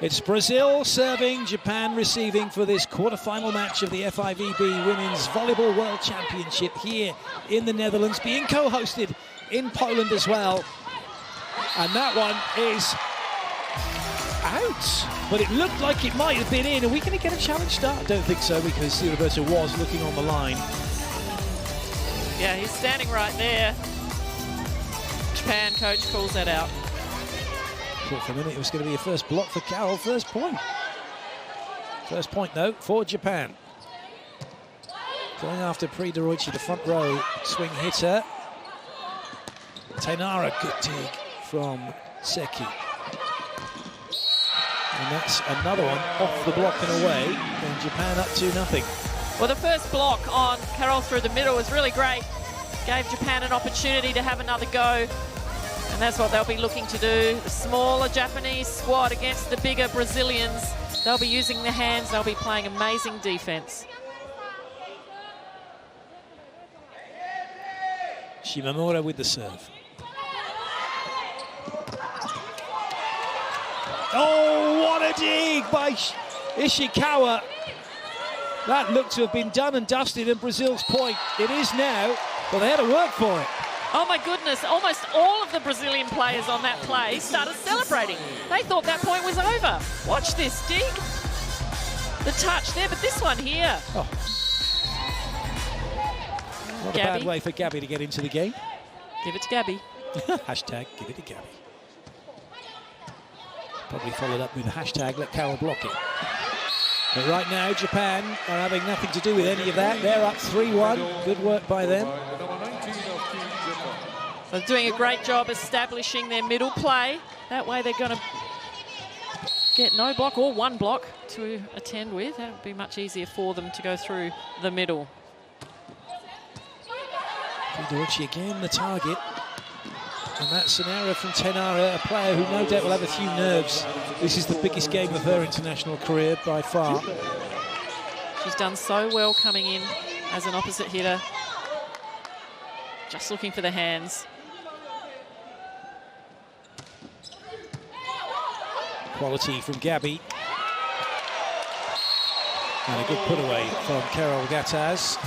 It's Brazil serving, Japan receiving for this quarter-final match of the FIVB Women's Volleyball World Championship here in the Netherlands, being co-hosted in Poland as well. And that one is out, but it looked like it might have been in. Are we going to get a challenge start? I don't think so, because Roberto was looking on the line. Yeah, he's standing right there. Japan coach calls that out. Thought for a minute it was going to be a first block for Carol, first point. First point, though, for Japan. Going after Pri Doroichi, the front row swing hitter. Tainara, good dig from Seki. And that's another one off the block and away, and Japan up 2-0. Well, the first block on Carol through the middle was really great. Gave Japan an opportunity to have another go. And that's what they'll be looking to do. The smaller Japanese squad against the bigger Brazilians. They'll be using their hands. They'll be playing amazing defense. Shimamura with the serve. Oh, what a dig by Ishikawa. That looked to have been done and dusted, and Brazil's point. It is now, but they had to work for it. Oh my goodness, almost all of the Brazilian players on that play started celebrating. They thought that point was over. Watch this dig. The touch there, but this one here. Oh. Not Gabby. a bad way for Gabby to get into the game. Give it to Gabby. Hashtag give it to Gabby. Probably followed up with the hashtag let Carol block it. But right now, Japan are having nothing to do with any of that. They're up 3-1. Good work by them. They're doing a great job establishing their middle play. That way they're going to get no block or one block to attend with. That would be much easier for them to go through the middle. Doroichi again, the target. And that's an error from Tainara, a player who no doubt will have a few nerves. This is the biggest game of her international career by far. She's done so well coming in as an opposite hitter. Just looking for the hands. Quality from Gabby. And a good put away from Carol Gattaz.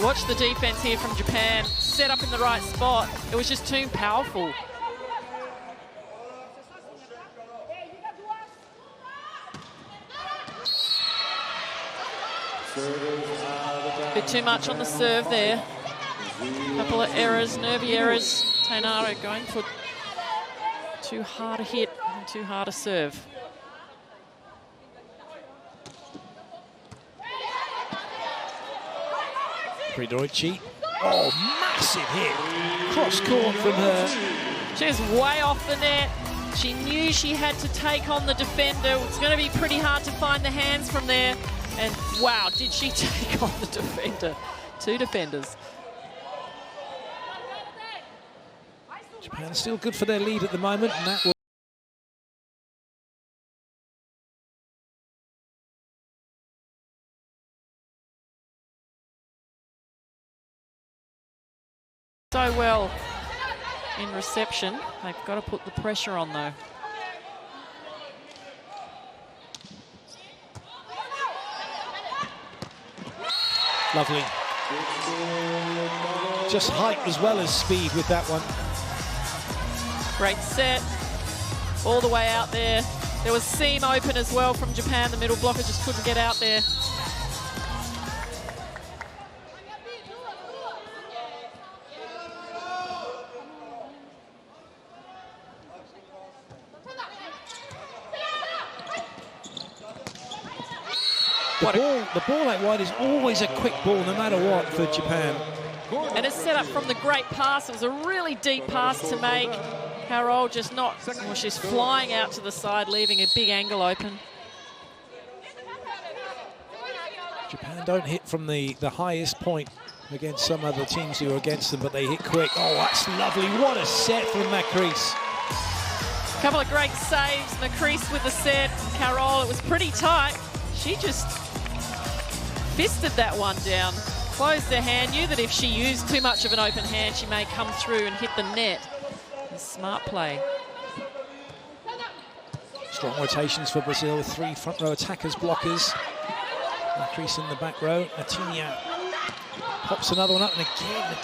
Watch the defense here from Japan. Set up in the right spot. It was just too powerful. Bit too much on the serve there. Couple of errors, nervy errors. Tainara going for too hard a hit and too hard a serve. Pri Doroichi. Oh, massive hit. Cross court from her. She was way off the net. She knew she had to take on the defender. It was going to be pretty hard to find the hands from there. And wow, did she take on the defender. Two defenders. Japan still good for their lead at the moment, and that will so well in reception. They've got to put the pressure on though. lovely. Just height as well as speed with that one. Great set, all the way out there. There was seam open as well from Japan. The middle blocker just couldn't get out there. The ball out wide is always a quick ball, no matter what, for Japan. And it's set up from the great pass. It was a really deep pass to make. Carol just not, well, she's flying out to the side, leaving a big angle open. Japan don't hit from the highest point against some other teams who are against them, but they hit quick. Oh, that's lovely. What a set from Macrease. A couple of great saves. Macrease with the set. Carol, it was pretty tight. She just fisted that one down. Closed her hand, knew that if she used too much of an open hand, she may come through and hit the net. A smart play. Strong rotations for Brazil with 3 front row attackers, blockers. Increase in the back row. Atinia pops another one up, and again,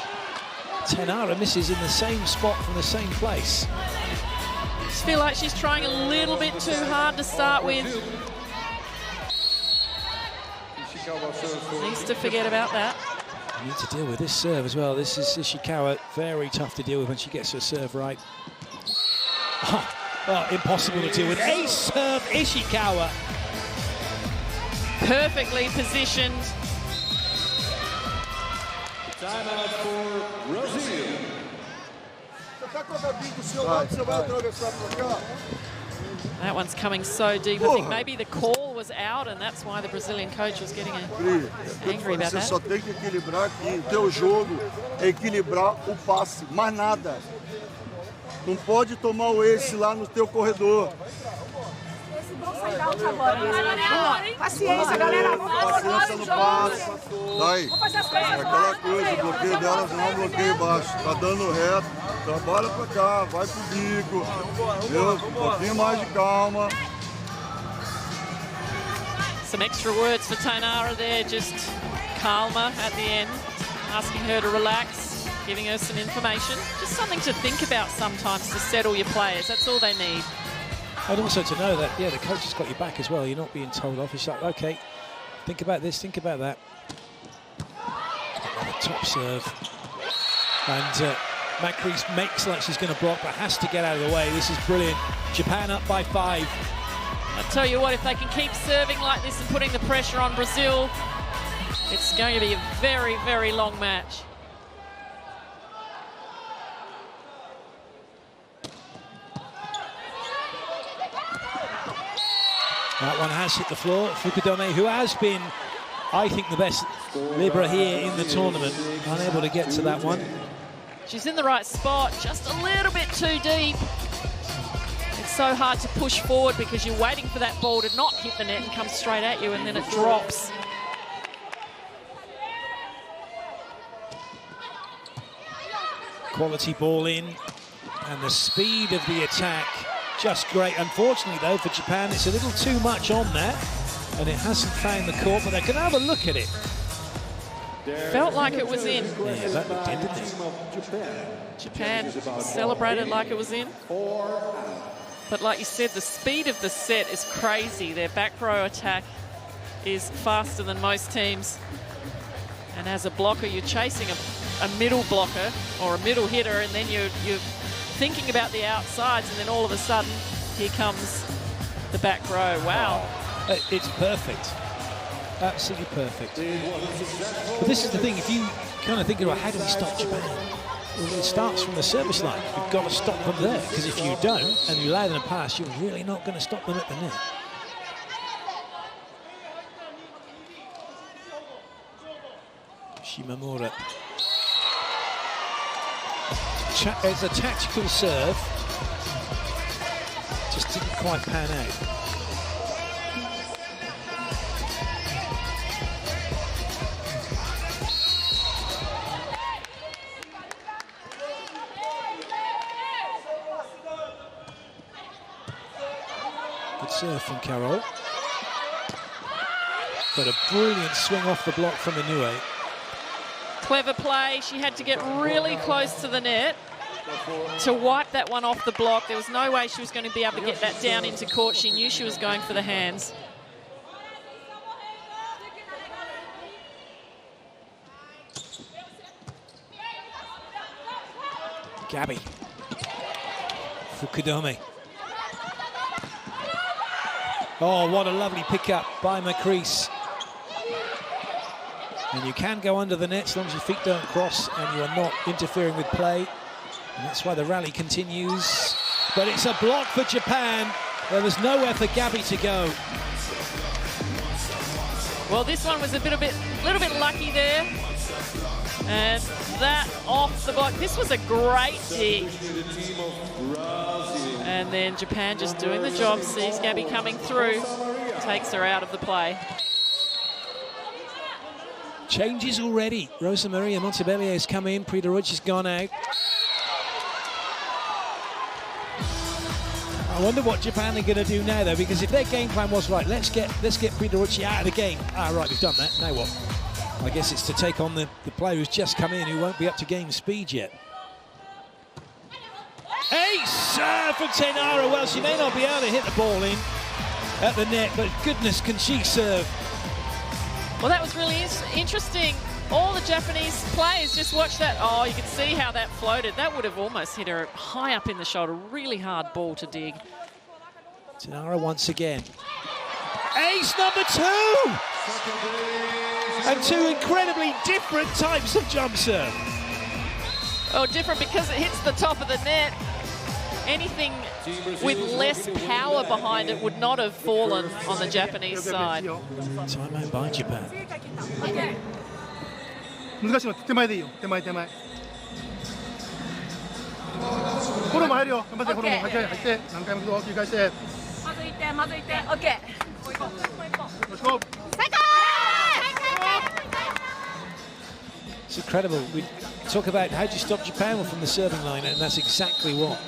Tainara misses in the same spot from the same place. I just feel like she's trying a little bit too hard to start with. Needs to forget about that. You need to deal with this serve as well. This is Ishikawa, very tough to deal with when she gets her serve right. Oh, impossible to deal with. Ace serve, Ishikawa. Perfectly positioned. Timeout for Brazil. That one's coming so deep. I think maybe the call was out, and that's why the Brazilian coach was getting angry about that. Você só tem que equilibrar aqui. O teu jogo é equilibrar o passe, mais nada. Não pode tomar o ace lá no teu corredor. Paciência, galera. Paciência no passe. Daí. Aquela coisa, o bloqueio delas não é um bloqueio baixo. Tá dando reto. Trabalha pra cá, vai pro bico. Viu? Um pouquinho mais de calma. Some extra words for Tainara there, just calmer at the end, asking her to relax, giving her some information. Just something to think about sometimes to settle your players. That's all they need. And also to know that, yeah, the coach has got your back as well. You're not being told off. It's like, okay, think about this, think about that. Another top serve. And Macris makes like she's going to block, but has to get out of the way. This is brilliant. Japan up by 5. I'll tell you what, if they can keep serving like this and putting the pressure on Brazil, it's going to be a very, very long match. That one has hit the floor. Fukudome, who has been, I think, the best Libra here in the tournament, unable to get to that one. She's in the right spot, just a little bit too deep. It's so hard to push forward because you're waiting for that ball to not hit the net and come straight at you, and then it drops. Quality ball in, and the speed of the attack, just great. Unfortunately, though, for Japan, it's a little too much on that, and it hasn't found the court, but they can have a look at it. Felt like it was in. Yeah, that looked in, didn't it? Japan celebrated like it was in. But like you said, the speed of the set is crazy. Their back row attack is faster than most teams. And as a blocker, you're chasing a middle blocker or a middle hitter, and then you're thinking about the outsides, and then all of a sudden, here comes the back row. Wow. It's perfect. Absolutely perfect. But this is the thing, if you kind of think about how do we stop Japan? Well, it starts from the service line. You've got to stop them there, because if you don't and you allow them to pass, you're really not going to stop them at the net. Shimamura. It's a tactical serve. Just didn't quite pan out. Good serve from Carol. But a brilliant swing off the block from Inoue. Clever play. She had to get really close to the net to wipe that one off the block. There was no way she was going to be able to get that down into court. She knew she was going for the hands. Gabby. Fukudome. Oh, what a lovely pickup by Macris. And you can go under the net as long as your feet don't cross and you are not interfering with play. And that's why the rally continues. But it's a block for Japan. There was nowhere for Gabby to go. Well, this one was a little bit lucky there. And that off the block. This was a great dig. And then Japan just doing the job, sees Gabby coming through, takes her out of the play. Changes already. Rosa Maria Montebellier has come in. Prida Roach has gone out. I wonder what Japan are going to do now, though, because if their game plan was right, let's get Bidarucci out of the game. Ah, right, we've done that. Now what? I guess it's to take on the player who's just come in, who won't be up to game speed yet. Ace serve from Tenara. Well, she may not be able to hit the ball in at the net, but goodness, can she serve? Well, that was really interesting. All the Japanese players just watched that. Oh, you can see how that floated. That would have almost hit her high up in the shoulder. Really hard ball to dig. Tenara once again. Ace number 2! And 2 incredibly different types of jump serve. Oh, different because it hits the top of the net. Anything with less power behind it would not have fallen on the Japanese side. Timeout by Japan. 難しいの手前でいいよ。手前手前。フォローも入るよ。頑張ってフォローも入って何回も繰り返して。まずいってまずいって。オッケー。最高。It's incredible. We talk about how do you stop Japan from the serving line, and that's exactly what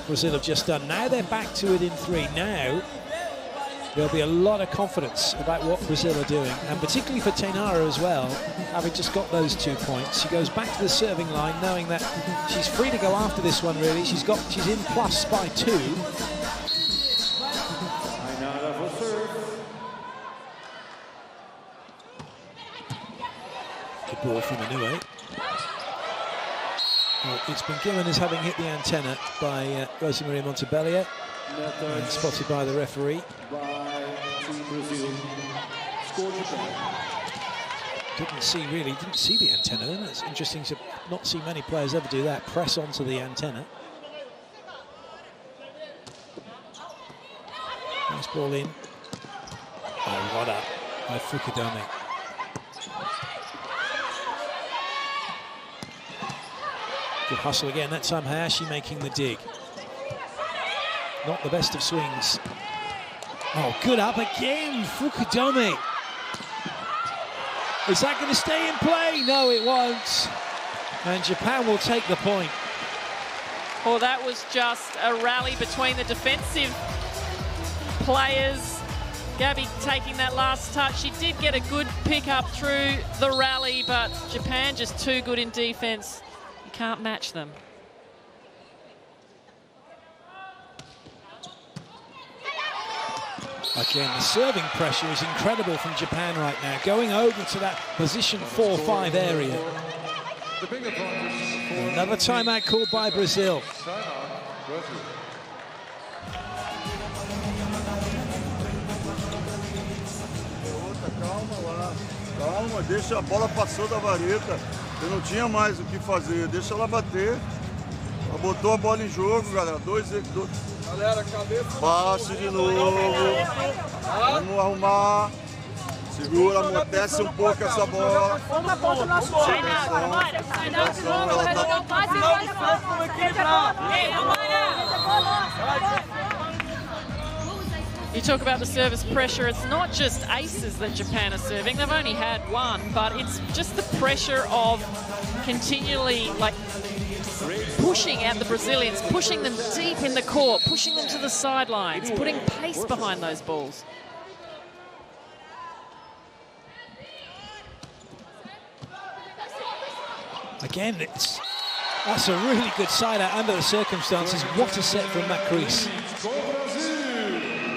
Brazil have just done. Now they're back to it in 3. Now there'll be a lot of confidence about what Brazil are doing, and particularly for Tenara as well, having just got those 2 points. She goes back to the serving line knowing that she's free to go after this one, really. She's in plus by 2. Good ball from Inoue. Well, it's been given as having hit the antenna by Rosa Maria Montebello, and spotted by the referee. Didn't see the antenna then. It's interesting to not see many players ever do that, press onto the antenna. Nice ball in. Oh, what up by Fukudome. Good hustle again, that time Hayashi making the dig. Not the best of swings. Oh, good up again, Fukudome. Is that going to stay in play? No, it won't. And Japan will take the point. Oh, that was just a rally between the defensive players. Gabby taking that last touch. She did get a good pick up through the rally, but Japan just too good in defense. You can't match them. Again, the serving pressure is incredible from Japan right now, going over to that position 4-5 area. Another timeout called by Brazil. Calma, deixa a bola passou da vareta. Eu não tinha mais o que fazer, deixa ela bater. Ela botou a bola em jogo, galera. Galera, cabeça. Passe de novo. Vamos arrumar. Segura, amortece um pouco essa bola. You talk about the service pressure, it's not just aces that Japan are serving. They've only had 1, but it's just the pressure of continually pushing at the Brazilians, pushing them deep in the court, pushing them to the sidelines, putting pace behind those balls. Again, that's a really good side out under the circumstances. What a set from Macris.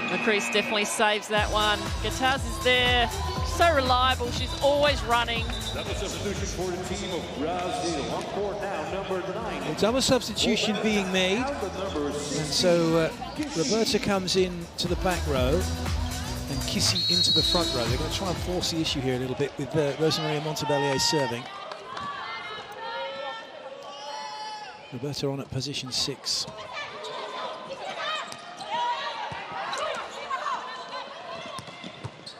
Macris definitely saves that one. Gataz is there, so reliable. She's always running. Double substitution for the team of Brazil. On court now, number 9. Well, double substitution being made, and so Roberta comes in to the back row and Kissy into the front row. They're going to try and force the issue here a little bit with Rosa Maria Montebello serving. Roberta on at position 6.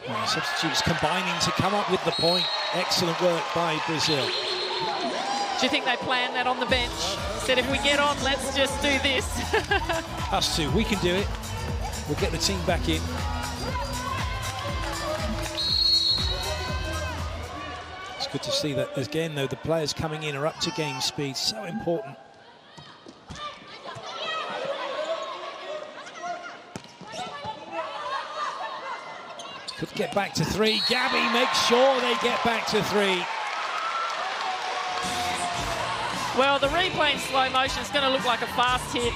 And the substitutes combining to come up with the point. Excellent work by Brazil. Do you think they planned that on the bench? Said if we get on, let's just do this. Us two, we can do it. We'll get the team back in. It's good to see that again, though, the players coming in are up to game speed. So important. Could get back to 3. Gabby makes sure they get back to 3. Well, the replay in slow motion is going to look like a fast hit.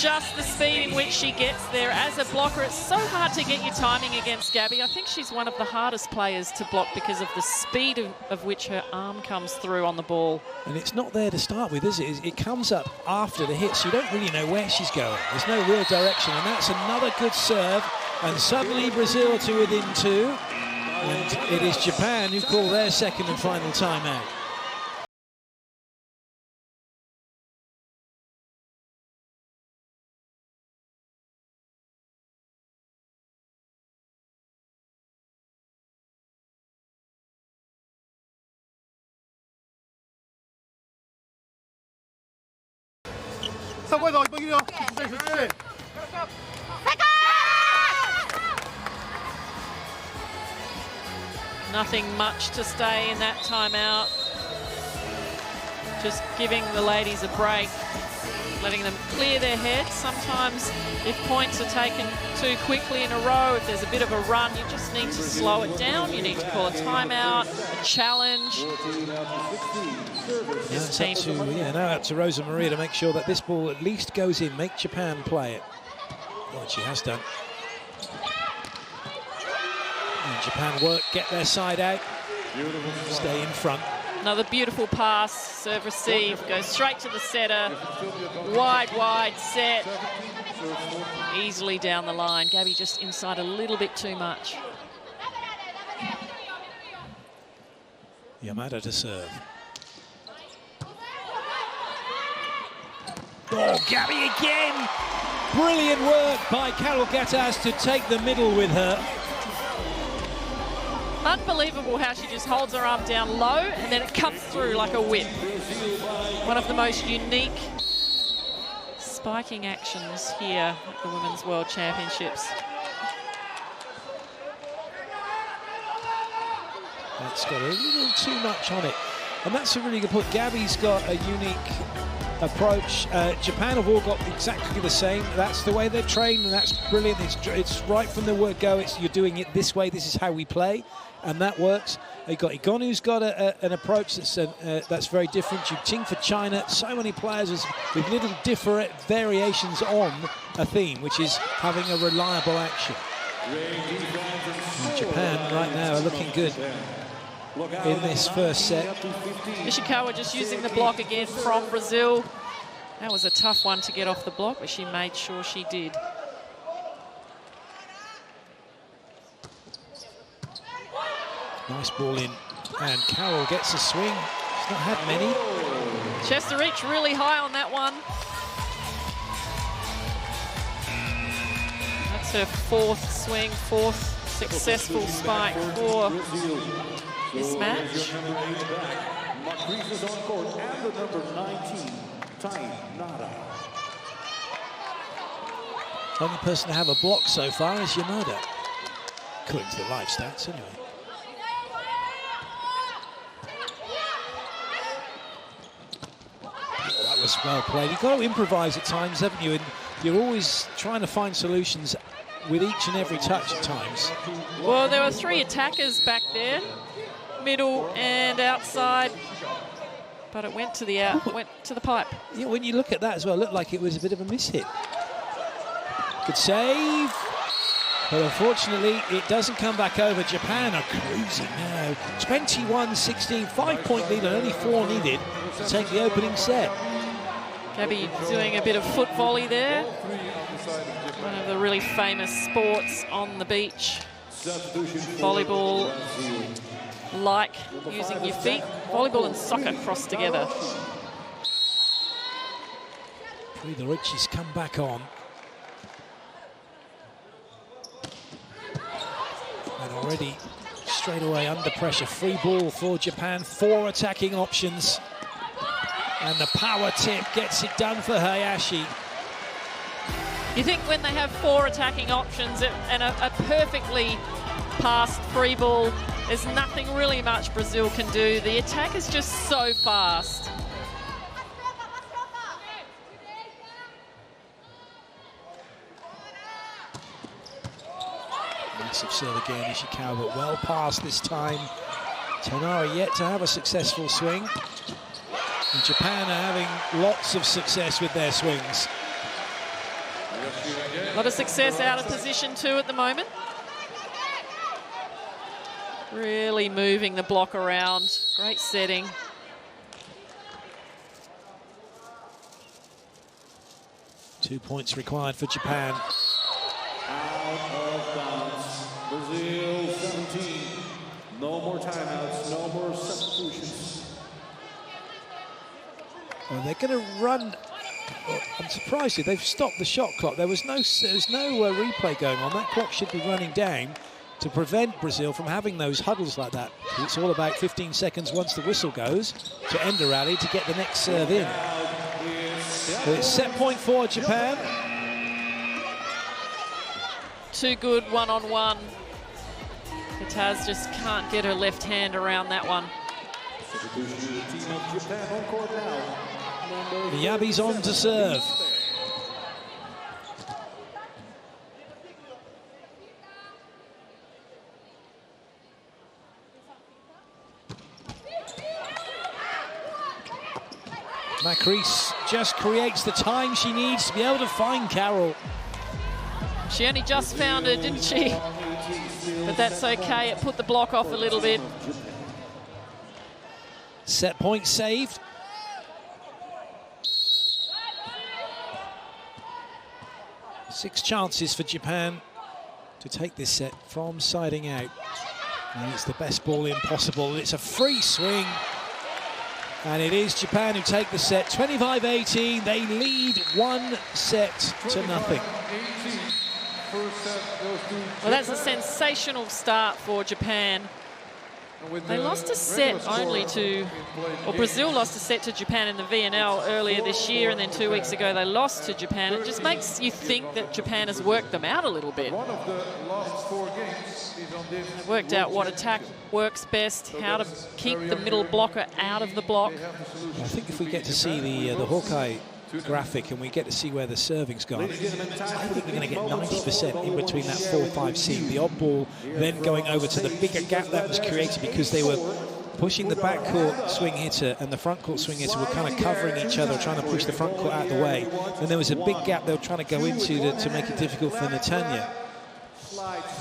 Just the speed in which she gets there as a blocker. It's so hard to get your timing against Gabby. I think she's one of the hardest players to block because of the speed of which her arm comes through on the ball. And it's not there to start with, is it? It comes up after the hit, so you don't really know where she's going. There's no real direction, and that's another good serve. And suddenly Brazil to within 2. And it is Japan who call their second and final timeout. Nothing much to stay in that timeout. Just giving the ladies a break, letting them clear their heads. Sometimes if points are taken too quickly in a row, if there's a bit of a run, you just need to slow it down. You need to call a timeout, a challenge. Now up to Rosa Maria to make sure that this ball at least goes in, make Japan play it. Well, she has done. And Japan work, get their side out, stay in front. Another beautiful pass, serve receive, goes straight to the setter. Wide set. Easily down the line. Gabby just inside a little bit too much. Yamada to serve. Oh, Gabby again! Brilliant work by Carol Gattas to take the middle with her. Unbelievable how she just holds her arm down low and then it comes through like a whip. One of the most unique spiking actions here at the Women's World Championships. That's got a little too much on it. And that's a really good point. Gabby's got a unique approach. Japan have all got exactly the same. That's the way they're trained, and that's brilliant. It's right from the word go. You're doing it this way. This is how we play, and that works. You've got Igon, who's got an approach that's very different. Ting for China. So many players with little different variations on a theme, which is having a reliable action. And Japan right now are looking good in this first set. Ishikawa just using the block again from Brazil. That was a tough one to get off the block, but she made sure she did. Nice ball in, and Carol gets a swing. She's not had many. Chester reach really high on that one. That's her fourth swing, fourth successful spike for this match. Only person to have a block so far is Yamada, according to the live stats anyway. That was well played. You've got to improvise at times, haven't you? And you're always trying to find solutions with each and every touch at times. Well, there were 3 attackers back there, middle and outside, but it went to the went to the pipe. Yeah, when you look at that as well, it looked like it was a bit of a miss-hit. Good save, but unfortunately it doesn't come back over. Japan are cruising now. 21-16, 5-point lead and only 4 needed to take the opening set. Gabby doing a bit of foot volley there. One of the really famous sports on the beach. Volleyball, like using your feet. Volleyball and soccer cross together. The Richies come back on. And already straight away under pressure. Free ball for Japan. 4 attacking options. And the power tip gets it done for Hayashi. You think when they have 4 attacking options and a perfectly passed free ball, there's nothing really much Brazil can do. The attack is just so fast. decisive serve again, Ishikawa, but well past this time. Tenara yet to have a successful swing. And Japan are having lots of success with their swings. A lot of success out of position too at the moment. Really moving the block around. Great setting. Two points required for Japan. Out of bounds. Brazil 17. No more timeouts, no more substitutions. Well, they're going to run. I'm surprised you. They've stopped the shot clock. There's no replay going on. That clock should be running down to prevent Brazil from having those huddles like that. It's all about 15 seconds once the whistle goes to end a rally to get the next serve in. But it's set point for Japan. Too good one-on-one. Kataz just can't get her left hand around that one. Miyabi's on to serve. Macris just creates the time she needs to be able to find Carroll. She only just found her, didn't she? But that's okay, it put the block off a little bit. Set point saved. Six chances for Japan to take this set from siding out. And it's the best ball in possible. It's a free swing. And it is Japan who take the set, 25-18. They lead 1 set to nothing. Well, that's a sensational start for Japan. They lost a set only to, or Brazil lost a set to Japan in the VNL earlier this year, and then 2 weeks ago they lost to Japan. It just makes you think that Japan has worked them out a little bit. They've worked out what attack works best, how to keep the middle blocker out of the block. I think if we get to see the Hawkeye graphic and we get to see where the serving's gone, I think we're going to get 90% in between that 4-5 seam. The odd ball then going over to the bigger gap that was created because they were pushing the backcourt swing hitter and the front court swing hitter were kind of covering each other, trying to push the front court out of the way. And there was a big gap they were trying to go into to make it difficult for Netanya.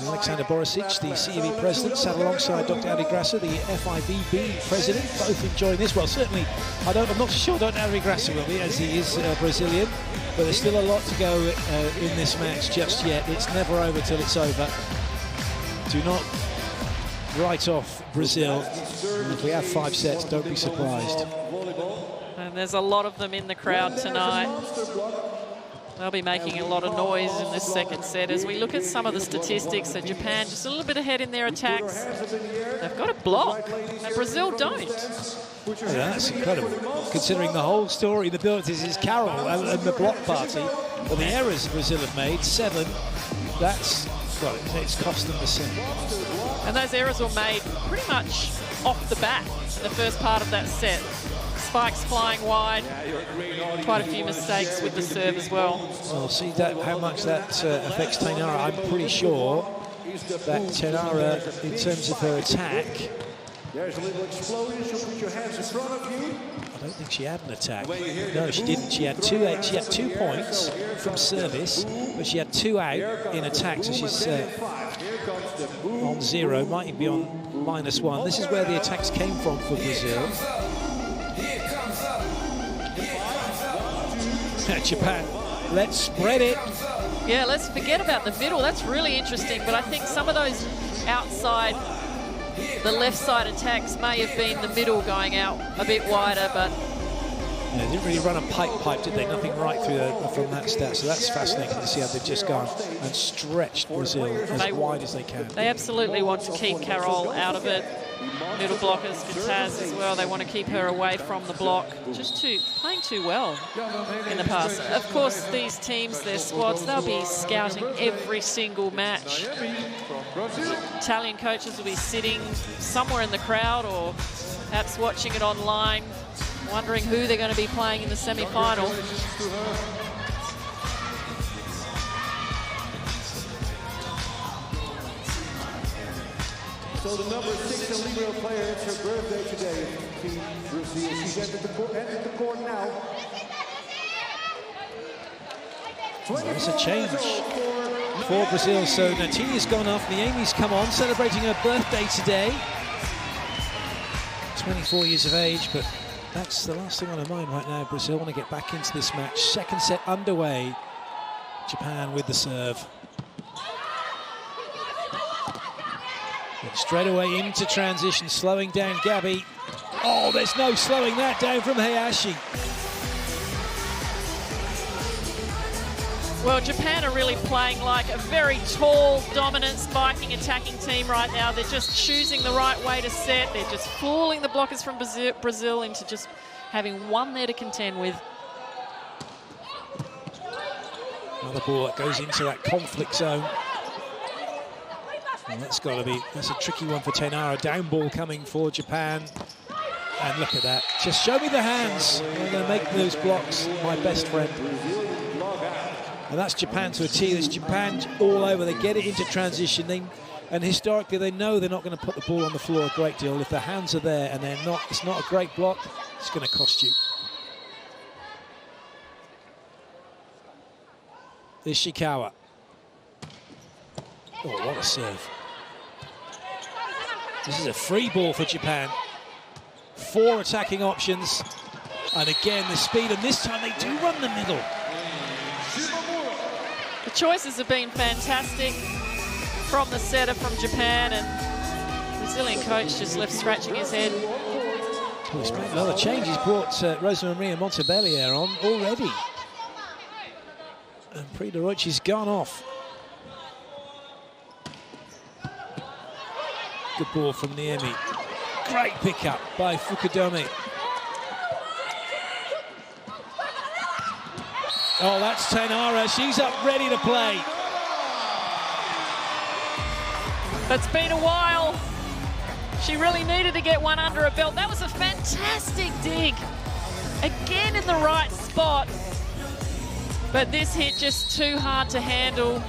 Alexander Borisic, the CEV president, sat alongside Dr. Adi Grasser, the FIVB president, both enjoying this. Well, certainly, I'm not sure Dr. Adi Grasser will be, as he is Brazilian, but there's still a lot to go in this match just yet. It's never over till it's over. Do not write off Brazil. And if we have 5 sets, don't be surprised. And there's a lot of them in the crowd tonight. They'll be making a lot of noise in this second set. As we look at some of the statistics, that Japan just a little bit ahead in their attacks. They've got a block, and Brazil don't. Yeah, that's incredible. Considering the whole story, the abilities is Carroll and the block party, but the errors Brazil have made, 7, that's, well, it's cost them the set. And those errors were made pretty much off the bat in the first part of that set. Spikes flying wide, quite a few mistakes with the serve as well. Well, see how much that affects Tenara. I'm pretty sure that Tenara, in terms of her attack, There's a little explosion, so put your hands in front of you. I don't think she had an attack. No, she didn't. She had 2 points from service, but she had 2 out in attack, so she's on 0, might even be on -1. This is where the attacks came from for Brazil. Japan, let's spread it. Yeah, let's forget about the middle. That's really interesting, but I think some of those outside, the left side attacks may have been the middle going out a bit wider, but... Yeah, they didn't really run a pipe, did they? Nothing right through from that stat, so that's fascinating to see how they've just gone and stretched Brazil as wide as they can. They absolutely want to keep Carroll out of it. Middle blockers, Kataz as well, they want to keep her away from the block. Just playing too well in the past. Of course, these teams, their squads, they'll be scouting every single match. Italian coaches will be sitting somewhere in the crowd or perhaps watching it online, wondering who they're going to be playing in the semi-final. So the number 6 and libero player, it's her birthday today. Team Brazil. She's entered the court now. There's a change for Brazil. So Natinia's gone off, Niemi's come on, celebrating her birthday today. 24 years of age, but that's the last thing on her mind right now. Brazil want to get back into this match. Second set underway. Japan with the serve. And straight away into transition, slowing down Gabby. Oh, there's no slowing that down from Hayashi. Well, Japan are really playing like a very tall, dominant, spiking, attacking team right now. They're just choosing the right way to set. They're just fooling the blockers from Brazil into just having one there to contend with. Another ball that goes into that conflict zone. Well, that's a tricky one for Tainara. Down ball coming for Japan. And look at that. Just show me the hands. I'm going to make those blocks my best friend. And that's Japan to a T. There's Japan all over. They get it into transition. And historically, they know they're not going to put the ball on the floor a great deal. If the hands are there and it's not a great block, it's going to cost you. Ishikawa. Oh, what a serve. This is a free ball for Japan. 4 attacking options. And again, the speed. And this time they do run the middle. The choices have been fantastic from the setter from Japan, and the Brazilian coach just left scratching his head. Well, he's made another change. He's brought Rosa Maria Montebellier on already. And Priderochi's gone off. Good ball from Niemi. Great pickup by Fukudome. Oh, that's Tainara. She's up ready to play. It's been a while. She really needed to get one under her belt. That was a fantastic dig. Again in the right spot. But this hit just too hard to handle.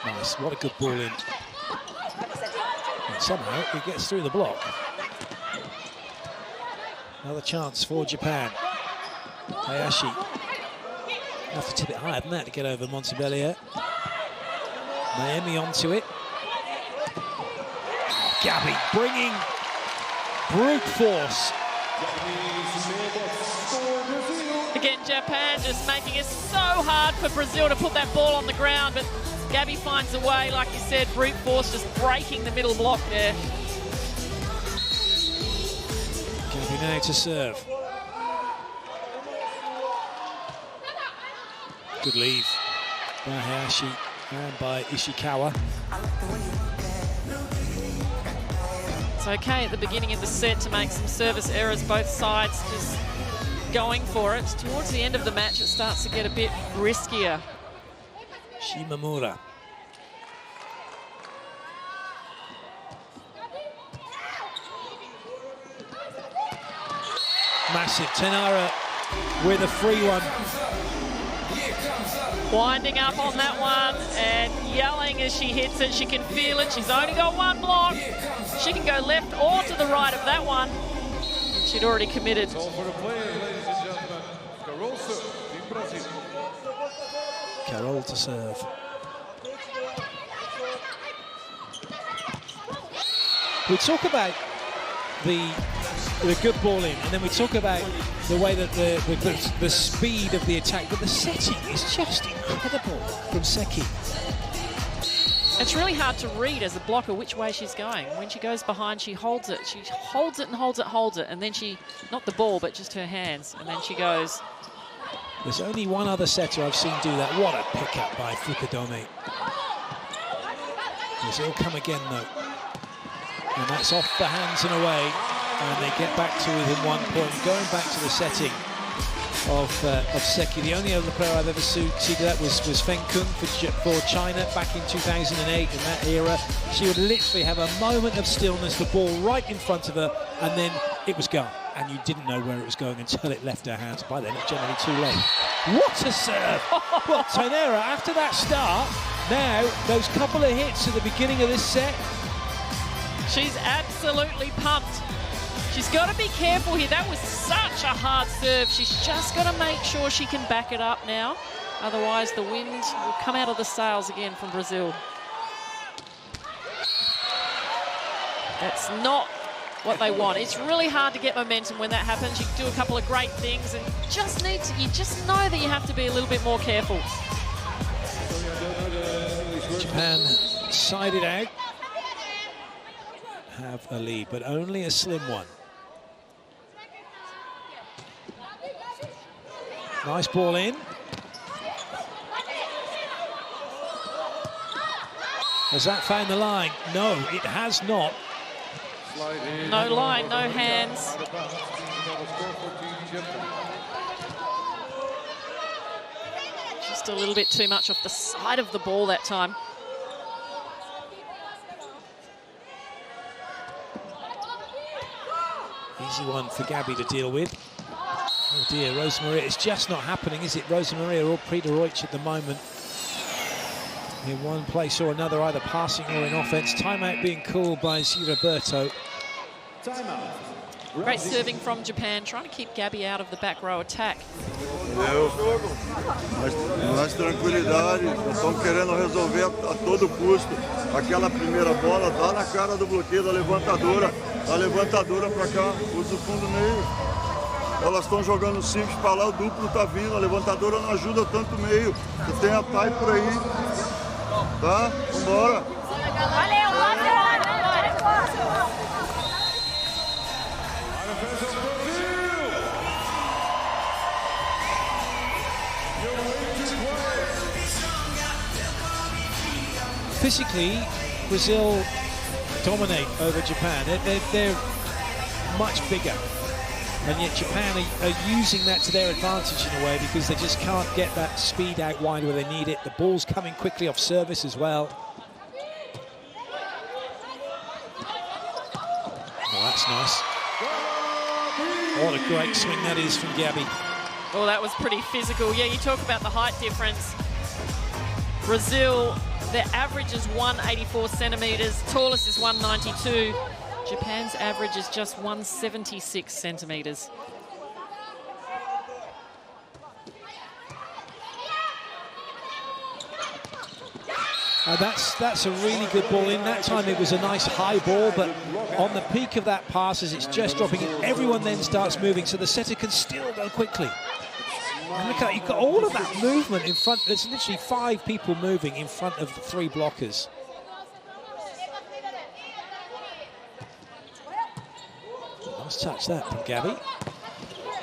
Nice, what a good ball in. And somehow it gets through the block. Another chance for Japan. Hayashi. Have to tip it higher than that to get over Montebellier. Niemi onto it. Gabby bringing brute force. Again, Japan just making it so hard for Brazil to put that ball on the ground, but Gabby finds a way, like you said, brute force just breaking the middle block there. Gabby now to serve. Good leave by Hayashi and by Ishikawa. It's okay at the beginning of the set to make some service errors, both sides just going for it. Towards the end of the match, it starts to get a bit riskier. Shimamura. Massive. Tainara with a free one. Winding up on that one and yelling as she hits it. She can feel it. She's only got one block. She can go left or to the right of that one. She'd already committed. Carol to serve. We talk about the good ball in, and then we talk about the way that the speed of the attack, but the setting is just incredible from Seki. It's really hard to read as a blocker which way she's going. When she goes behind, she holds it. She holds it and holds it, holds it, and then she, not the ball, but just her hands, and then she goes. There's only one other setter I've seen do that. What a pickup by Fukudome. It'll come again, though. And that's off the hands and away. And they get back to within 1 point. Going back to the setting of Seki. The only other player I've ever seen do that was Feng Kung for China back in 2008. In that era, she would literally have a moment of stillness, the ball right in front of her, and then it was gone. and you didn't know where it was going until it left her hands. By then, it's generally too late. What a serve! Well, Tainara, after that start, now those couple of hits at the beginning of this set. She's absolutely pumped. She's got to be careful here. That was such a hard serve. She's just got to make sure she can back it up now. Otherwise, the wind will come out of the sails again from Brazil. That's not what they want. It's really hard to get momentum when that happens. You do a couple of great things and you just know that you have to be a little bit more careful. Japan side it out. Have a lead, but only a slim one. Nice ball in. Has that found the line? No, it has not. No line, no hands. Just a little bit too much off the side of the ball that time. Easy one for Gabby to deal with. Oh dear, Rosa Maria, it's just not happening, is it? Rosa Maria or Prederoich at the moment. In one place or another, either passing or in offense. Timeout being called by Roberto. Timeout. Great serving from Japan, trying to keep Gabby out of the back row attack. Mais tranquilidade, estão querendo resolver a todo custo. Aquela primeira bola dá na cara do bloqueio da levantadora para cá, usa o fundo meio. Elas estão jogando simples para lá, o duplo tá vindo, a levantadora não ajuda tanto o meio. Você tem a Thay por aí, tá? Vambora. Valeu, Physically, Brazil dominate over Japan. They're much bigger. And yet Japan are using that to their advantage in a way because they just can't get that speed out wide where they need it. The ball's coming quickly off service as well. Oh, that's nice. What a great swing that is from Gabby. Well, that was pretty physical. Yeah, you talk about the height difference. Brazil, their average is 184 centimetres, tallest is 192. Japan's average is just 176 centimetres. That's a really good ball in. That time it was a nice high ball, but on the peak of that pass as it's just dropping in, everyone then starts moving, so the setter can still go quickly. And look at, you've got all of that movement in front. There's literally 5 people moving in front of the 3 blockers. Nice touch that from Gabby.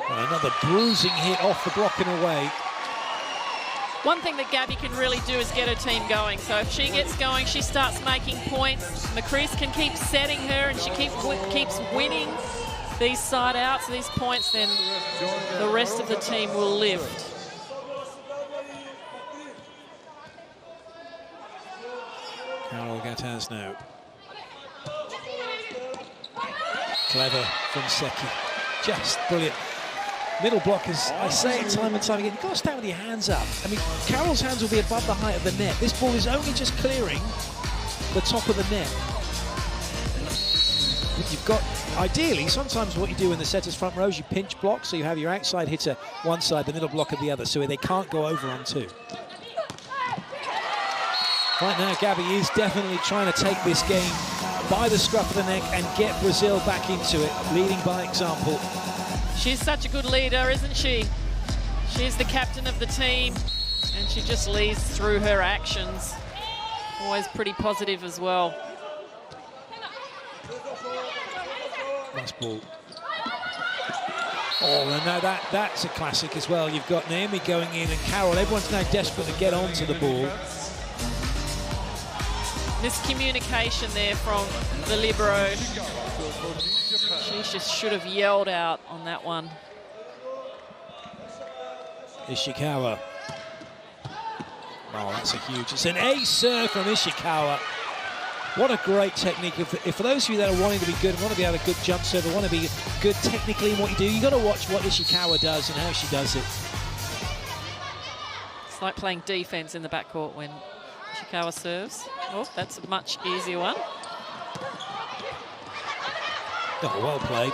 And another bruising hit off the block and away. One thing that Gabby can really do is get her team going. So if she gets going, she starts making points. Macris can keep setting her and she keeps winning these side outs, these points, then the rest of the team will lift. Carol Gataz now. Clever from Seki. Just brilliant. Middle blockers, I say it time and time again, you've got to stand with your hands up. I mean, Carol's hands will be above the height of the net. This ball is only just clearing the top of the net. You've got, ideally, sometimes what you do in the setter's front row is you pinch block, so you have your outside hitter one side, the middle blocker the other, so they can't go over on 2. Right now, Gabby is definitely trying to take this game by the scruff of the neck and get Brazil back into it, leading by example. She's such a good leader, isn't she? She's the captain of the team, and she just leads through her actions. Always pretty positive as well. Nice ball. Oh, and now that's a classic as well. You've got Naomi going in and Carol. Everyone's now desperate to get onto the ball. Miscommunication there from the libero. She just should have yelled out on that one. Ishikawa. Oh, that's a huge... It's an ace serve from Ishikawa. What a great technique. If for those of you that are wanting to be good, want to be able to good jump serve, want to be good technically in what you do, you've got to watch what Ishikawa does and how she does it. It's like playing defense in the backcourt when Ishikawa serves. Oh, that's a much easier one. Oh, well played.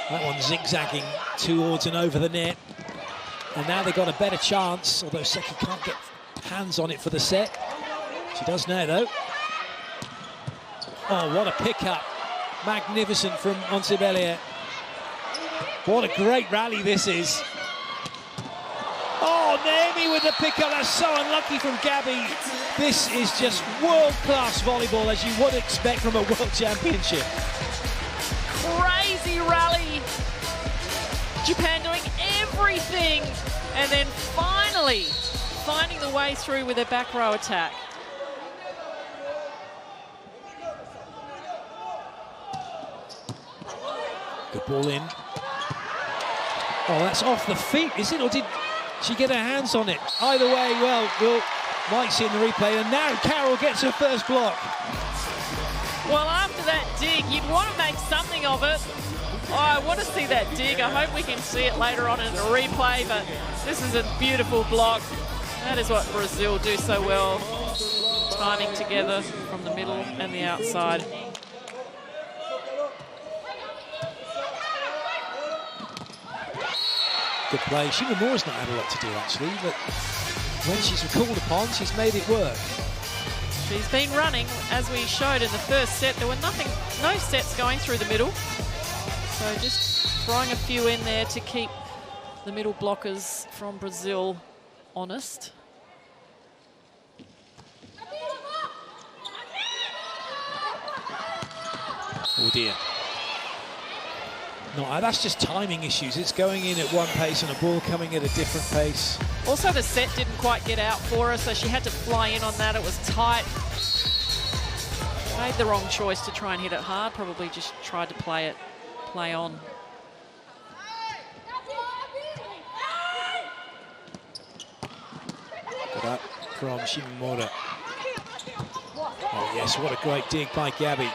That one zigzagging towards and over the net. And now they've got a better chance, although Seki can't get hands on it for the set. She does now, though. Oh, what a pickup. Magnificent from Montebellier. What a great rally this is. Oh, Naomi with the pickup. That's so unlucky from Gabby. This is just world-class volleyball, as you would expect from a world championship. Crazy rally. Japan doing everything. And then finally finding the way through with their back row attack. Good ball in. Oh, that's off the feet, is it? Or did she get her hands on it? Either way, well, we'll might see in the replay. And now Carol gets her first block. Well, after that dig, you'd want to make something of it. Oh, I want to see that dig. I hope we can see it later on in the replay, but this is a beautiful block. That is what Brazil do so well, timing together from the middle and the outside. Good play. Shimomura's not had a lot to do, actually, but when she's called upon, she's made it work. She's been running, as we showed in the first set. There were no sets going through the middle. So just throwing a few in there to keep the middle blockers from Brazil honest. Oh dear. No, that's just timing issues. It's going in at one pace and a ball coming at a different pace. Also, the set didn't quite get out for her, so she had to fly in on that. It was tight. Made the wrong choice to try and hit it hard. Probably just tried to play on. Good up from Shimomura. Oh yes, what a great dig by Gabby.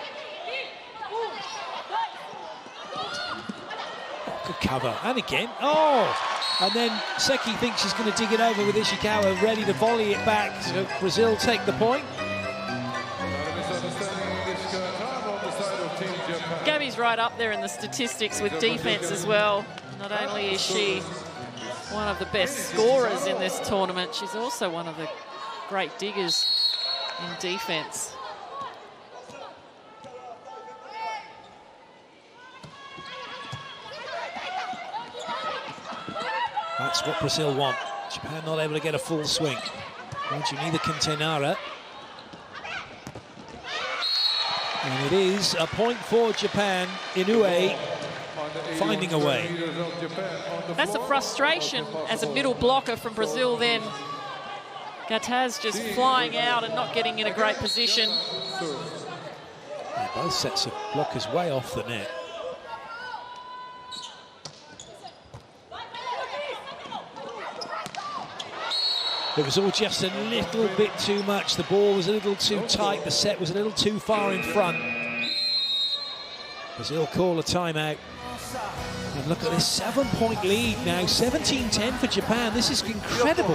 Good cover, and again, oh! And then Seki thinks she's going to dig it over with Ishikawa, ready to volley it back. So Brazil take the point. Gabby's right up there in the statistics with defense as well. Not only is she one of the best scorers in this tournament, she's also one of the great diggers in defense. That's what Brazil want. Japan not able to get a full swing. Don't you, neither can Tenara. And it is a point for Japan. Inoue finding a way. That's a frustration as a middle blocker from Brazil then. Gataz just flying out and not getting in a great position. Yeah, both sets of blockers way off the net. It was all just a little bit too much. The ball was a little too tight. The set was a little too far in front. Brazil call a timeout. And look at this 7-point lead now. 17-10 for Japan. This is incredible.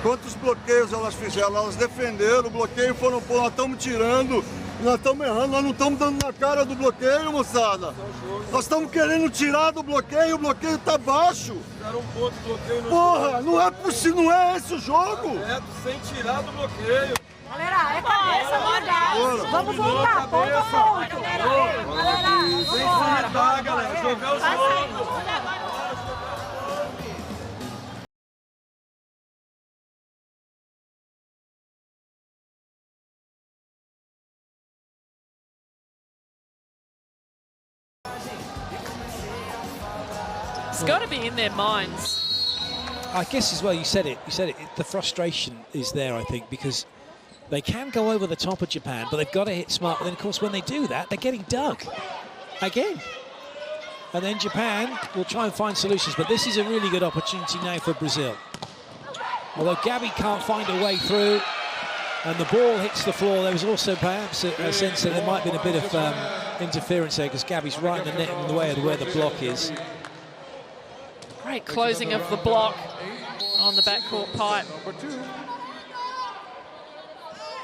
Quantos bloqueios elas fizeram? Elas defenderam, o bloqueio foram pôr, nós estamos tirando, nós estamos errando, nós não estamos dando na cara do bloqueio, moçada. Nós estamos querendo tirar do bloqueio, o bloqueio está baixo. Porra, não é possível, não é esse o jogo. Sem tirar do bloqueio. Galera, é cabeça, mandar. Vamos voltar, ponto a ponto. Galera, sem solidar, galera, jogar o jogo. It's got to be in their minds. I guess as well, you said it, the frustration is there, I think, because they can go over the top of Japan, but they've got to hit smart. But then, of course, when they do that, they're getting dug again. And then Japan will try and find solutions, but this is a really good opportunity now for Brazil. Although Gabby can't find a way through, and the ball hits the floor. There was also perhaps a sense that there might have been a bit of interference there because Gabby's right in the net in the way of where the block is. Great closing of the block on the backcourt pipe.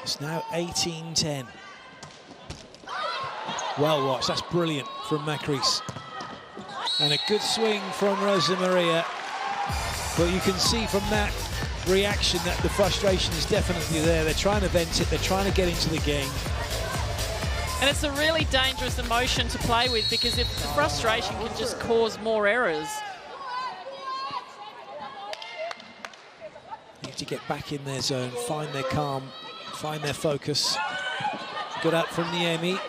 It's now 18-10. Well watched, that's brilliant from Macris. And a good swing from Rosa Maria. But you can see from that reaction that the frustration is definitely there. They're trying to vent it, they're trying to get into the game. And it's a really dangerous emotion to play with because if the frustration can just cause more errors. Need to get back in their zone, find their calm, find their focus. Good up from Niemi.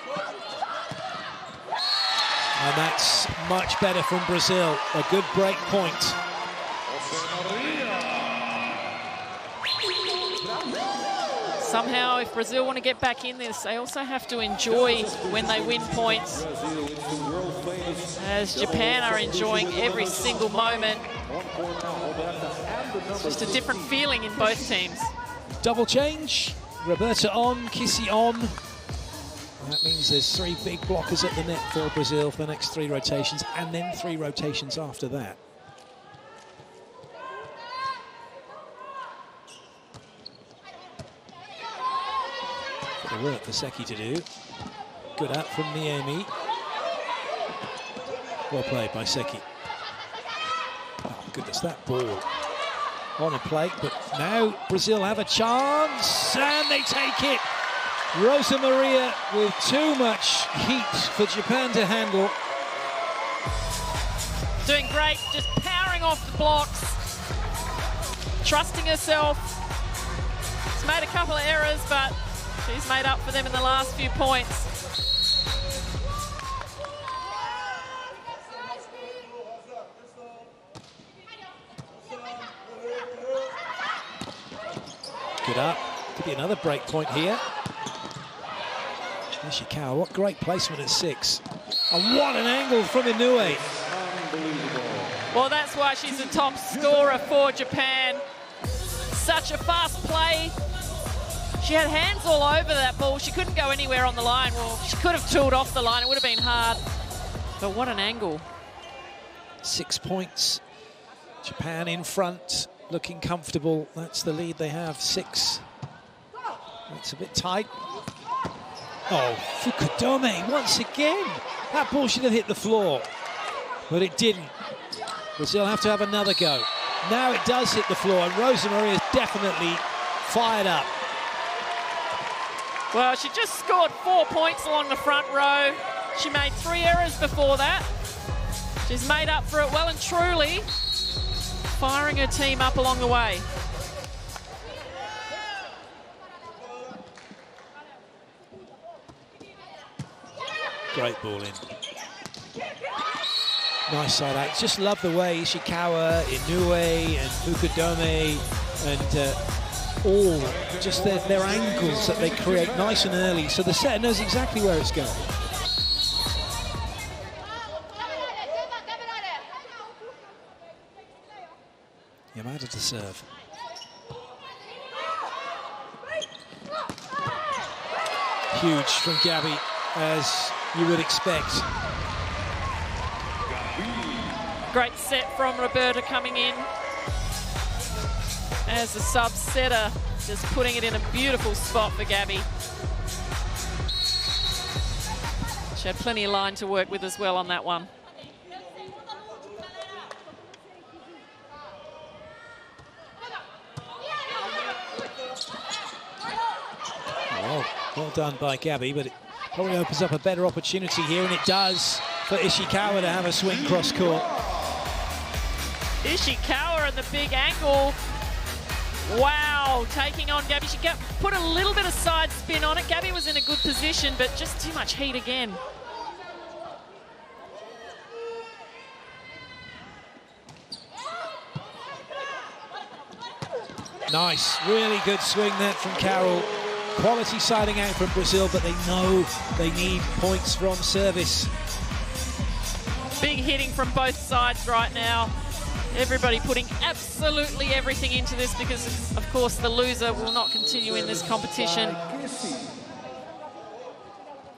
And that's much better from Brazil. A good break point. Somehow, if Brazil want to get back in this, they also have to enjoy when they win points. As Japan are enjoying every single moment. It's just a different feeling in both teams. Double change. Roberta on, Kissy on. That means there's 3 big blockers at the net for Brazil for the next 3 rotations, and then 3 rotations after that. Bit of work for Seki to do. Good up from Niemi. Well played by Seki. Oh goodness, that ball on a plate, but now Brazil have a chance, and they take it. Rosa Maria with too much heat for Japan to handle. Doing great, just powering off the blocks, trusting herself. She's made a couple of errors, but she's made up for them in the last few points. Good up. Could be another break point here. Ishikawa, what great placement at 6. And what an angle from Inoue. Well, that's why she's the top scorer for Japan. Such a fast play. She had hands all over that ball. She couldn't go anywhere on the line. Well, she could have tooled off the line. It would have been hard. But what an angle. 6 points. Japan in front, looking comfortable. That's the lead they have, 6. That's a bit tight. Oh, Fukudome once again. That ball should have hit the floor, but it didn't. Brazil have to have another go. Now it does hit the floor, and Rosa Maria is definitely fired up. Well, she just scored 4 points along the front row. She made 3 errors before that. She's made up for it well and truly, firing her team up along the way. Great ball in. Nice side out. Just love the way Ishikawa, Inoue and Fukudome and all just their angles that they create nice and early. So the setter knows exactly where it's going. Yamada to serve. Huge from Gabby, as you would expect. Great set from Roberta coming in as the sub setter, just putting it in a beautiful spot for Gabby. She had plenty of line to work with as well on that one. Well done by Gabby, but it probably opens up a better opportunity here, and it does for Ishikawa to have a swing cross court. Ishikawa and the big angle. Wow, taking on Gabby. She put a little bit of side spin on it. Gabby was in a good position, but just too much heat again. Nice, really good swing there from Carol. Quality siding out from Brazil, but they know they need points from service. Big hitting from both sides right now. Everybody putting absolutely everything into this because, of course, the loser will not continue in this competition.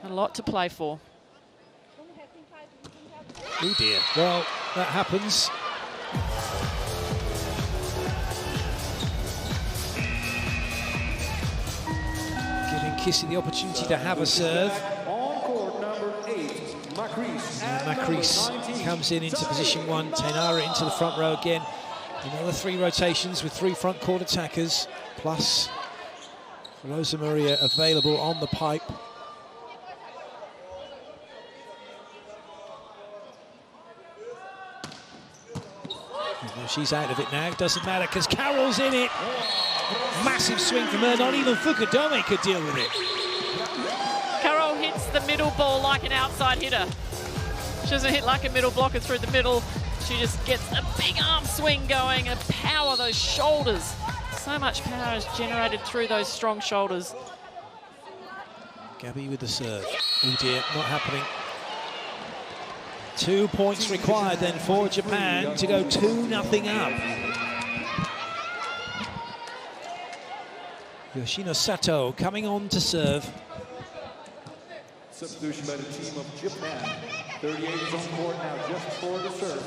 A lot to play for. Oh dear. Well, that happens. Giving Kissy the opportunity to have a serve. On court number 8, Macris comes in into position 1. Tainara into the front row again. Another 3 rotations with 3 front court attackers, plus Rosa Maria available on the pipe. Well, she's out of it now. Doesn't matter because Carol's in it. Massive swing from her. Not even Fukudome could deal with it. Carol hits the middle ball like an outside hitter. She doesn't hit like a middle blocker through the middle. She just gets a big arm swing going and power those shoulders. So much power is generated through those strong shoulders. Gabby with the serve. Oh dear, not happening. 2 points required then for Japan to go 2-0 up. Yoshino Sato coming on to serve. Substitution by the team of Japan. 38 is on court now just for the serve.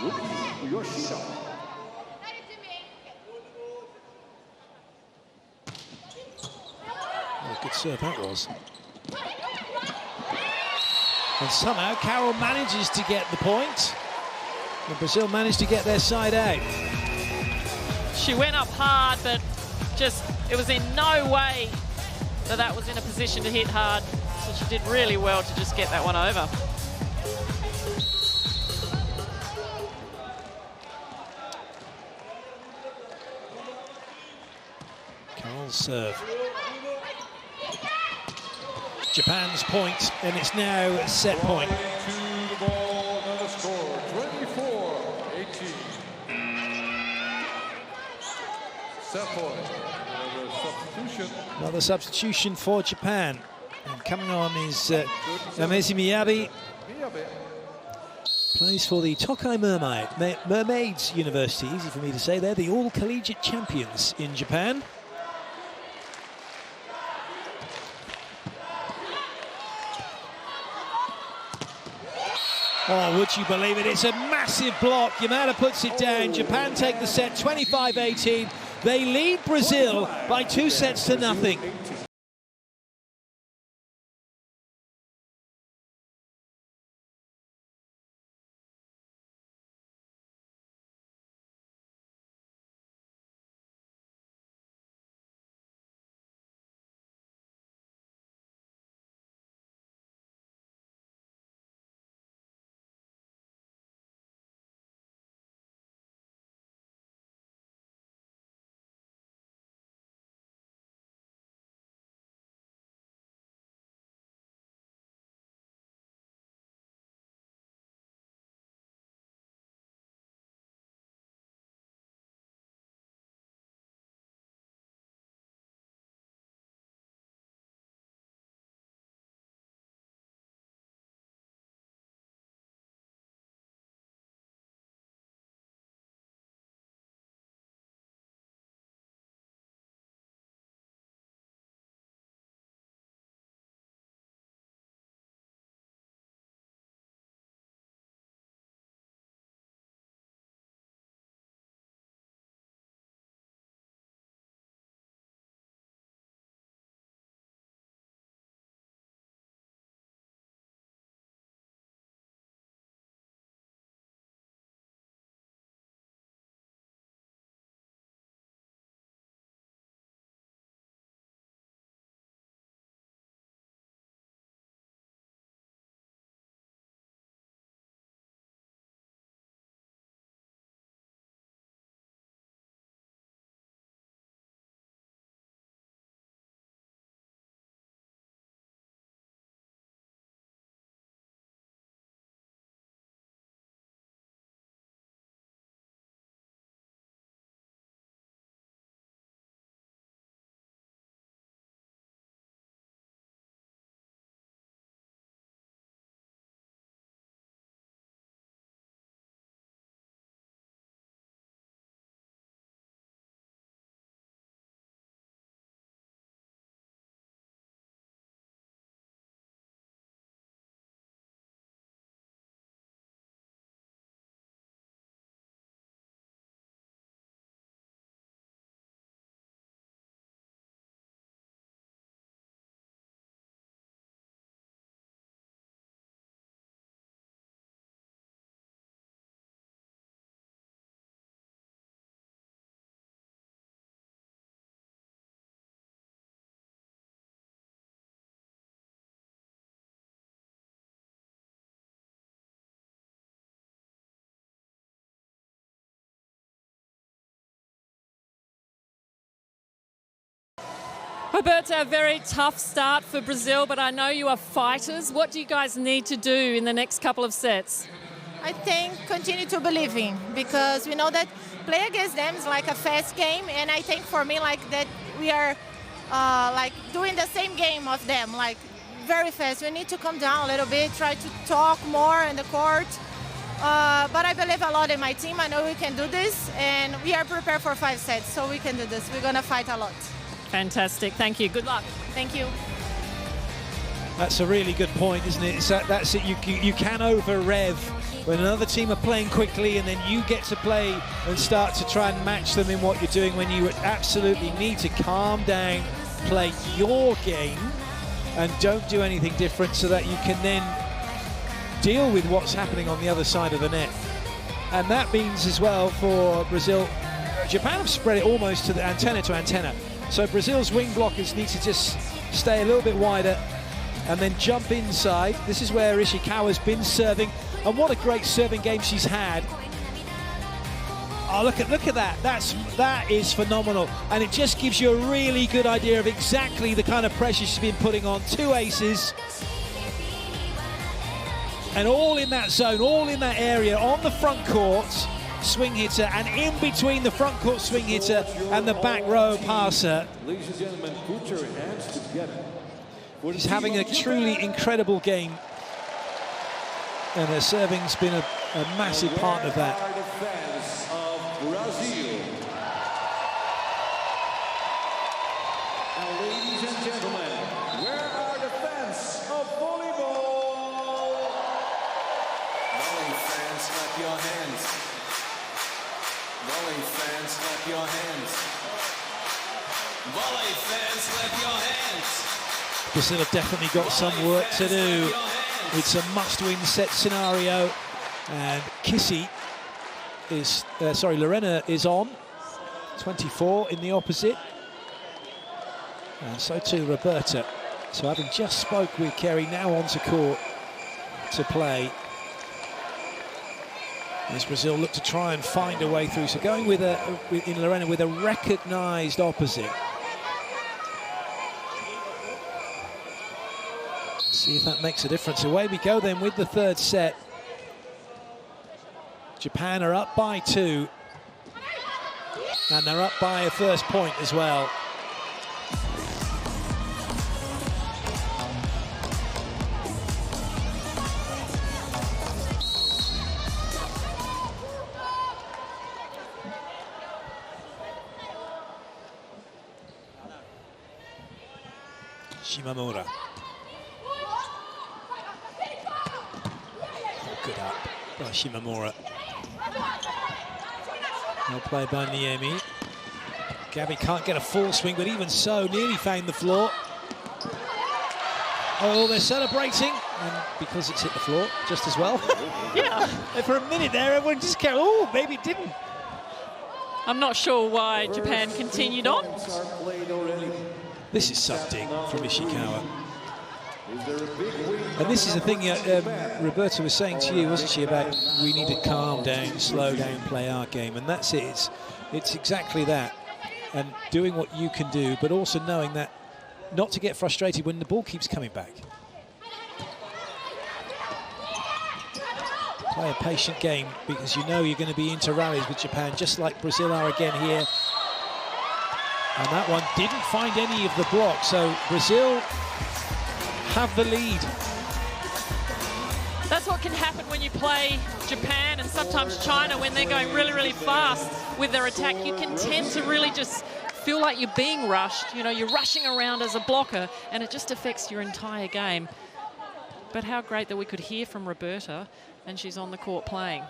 Rookie Yoshino. What a good serve that was. And somehow Carol manages to get the point. And Brazil managed to get their side out. She went up hard, but just, it was in no way that was in a position to hit hard. So she did really well to just get that one over. Carol's serve. Japan's point, and it's now a set point. To the ball, another score, 24-18. Set point. Another substitution. Another substitution for Japan. And coming on is Amezi Miyabi. Plays for the Tokai Mermaids University. Easy for me to say. They're the all-collegiate champions in Japan. Oh, would you believe it? It's a massive block. Yamada puts it down. Japan take the set 25-18. They lead Brazil by 2 sets to nothing. Roberta, a very tough start for Brazil, but I know you are fighters. What do you guys need to do in the next couple of sets? I think continue to believe in, because we know that play against them is like a fast game, and I think for me like that we are like doing the same game of them, like very fast. We need to calm down a little bit, try to talk more in the court. But I believe a lot in my team. I know we can do this, and we are prepared for 5 sets, so we can do this. We're gonna fight a lot. Fantastic, thank you, good luck. Thank you. That's a really good point, isn't it? That's it. You can over-rev when another team are playing quickly, and then you get to play and start to try and match them in what you're doing, when you absolutely need to calm down, play your game, and don't do anything different, so that you can then deal with what's happening on the other side of the net. And that means as well for Brazil, Japan have spread it almost to the antenna to antenna. So Brazil's wing blockers need to just stay a little bit wider and then jump inside. This is where Ishikawa's been serving, and what a great serving game she's had. Oh, look at that. That is phenomenal, and it just gives you a really good idea of exactly the kind of pressure she's been putting on. 2 aces, and all in that zone, all in that area, on the front court swing hitter, and in between the front court swing hitter and the back row passer. Ladies and gentlemen, put your hands together. She's having a truly incredible game, and her serving's been a massive part of that. Where are the fans of Brazil? And ladies and gentlemen, where are the fans of volleyball? Volley fans, clap your hands. Volley fans, clap your hands. Volley fans, clap your hands. Brazil have definitely got some work to do. It's a must-win set scenario, and Lorena is on 24 in the opposite, and so too Roberta. So having just spoke with Kerry, now onto court to play as Brazil look to try and find a way through. So going with in Lorena with a recognised opposite. See if that makes a difference. Away we go then with the 3rd set. Japan are up by 2, and they're up by a first point as well. Shimamura. Good up by Shimamura. Well played by Niemi. Gabby can't get a full swing, but even so, nearly found the floor. Oh, they're celebrating, and because it's hit the floor just as well. Yeah. And for a minute there, everyone just kept, oh, maybe it didn't. I'm not sure why Japan continued on. This is something from Ishikawa. And this is the thing Roberta was saying to you, wasn't she, about we need to calm down, slow down, play our game, and that's it. It's exactly that, and doing what you can do, but also knowing that not to get frustrated when the ball keeps coming back. Play a patient game, because you know you're going to be into rallies with Japan, just like Brazil are again here. And that one didn't find any of the block, so Brazil have the lead. That's what can happen when you play Japan and sometimes China when they're going really, really fast with their attack. You can tend to really just feel like you're being rushed. You know, you're rushing around as a blocker, and it just affects your entire game. But how great that we could hear from Roberta, and she's on the court playing.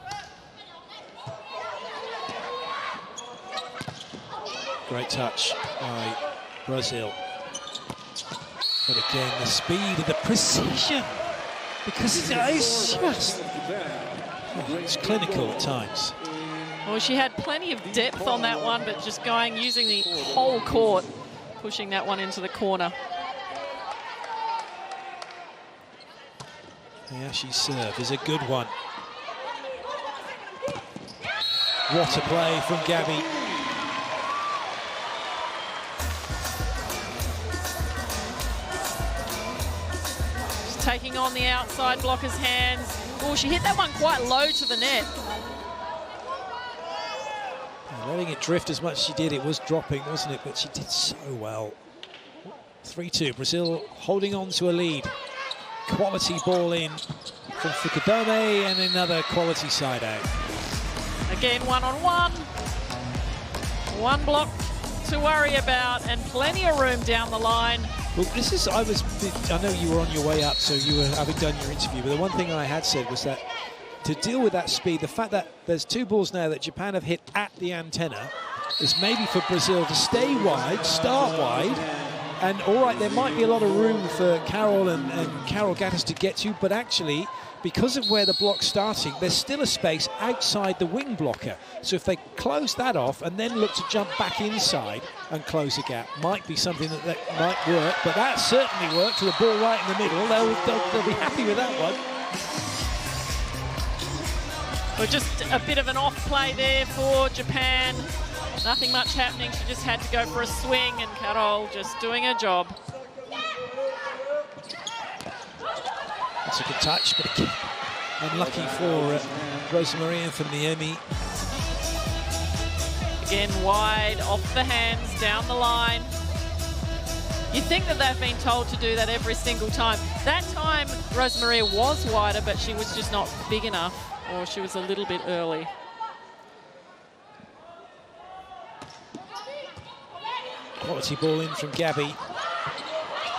Great touch by Brazil. But again, the speed and the precision, because it's just, it's clinical at times. Well, she had plenty of depth on that one, but just using the whole court, pushing that one into the corner. Yeah, she's serve is a good one. What a play from Gabby. taking on the outside blocker's hands. Oh, she hit that one quite low to the net. Letting it drift as much as she did, it was dropping, wasn't it? But she did so well. 3-2, Brazil holding on to a lead. Quality ball in from Fukudome and another quality side out. Again, one-on-one. One block to worry about and plenty of room down the line. Well, this is, I know you were on your way up, so you were having done your interview, but the one thing I had said was that to deal with that speed, the fact that there's 2 balls now that Japan have hit at the antenna is maybe for Brazil to stay wide, start wide, and all right, there might be a lot of room for Carol and Carol Gattis to get to, but actually, because of where the block's starting, there's still a space outside the wing blocker. So if they close that off and then look to jump back inside and close a gap, might be something that might work, but that certainly worked with the ball right in the middle. They'll be happy with that one. Well, just a bit of an off play there for Japan. Nothing much happening. She just had to go for a swing, and Carol just doing her job. That's a good touch, but again, unlucky for Rosa Maria from Niemi. Again, wide off the hands, down the line. You think that they've been told to do that every single time. That time, Rosa Maria was wider, but she was just not big enough, or she was a little bit early. Quality ball in from Gabby.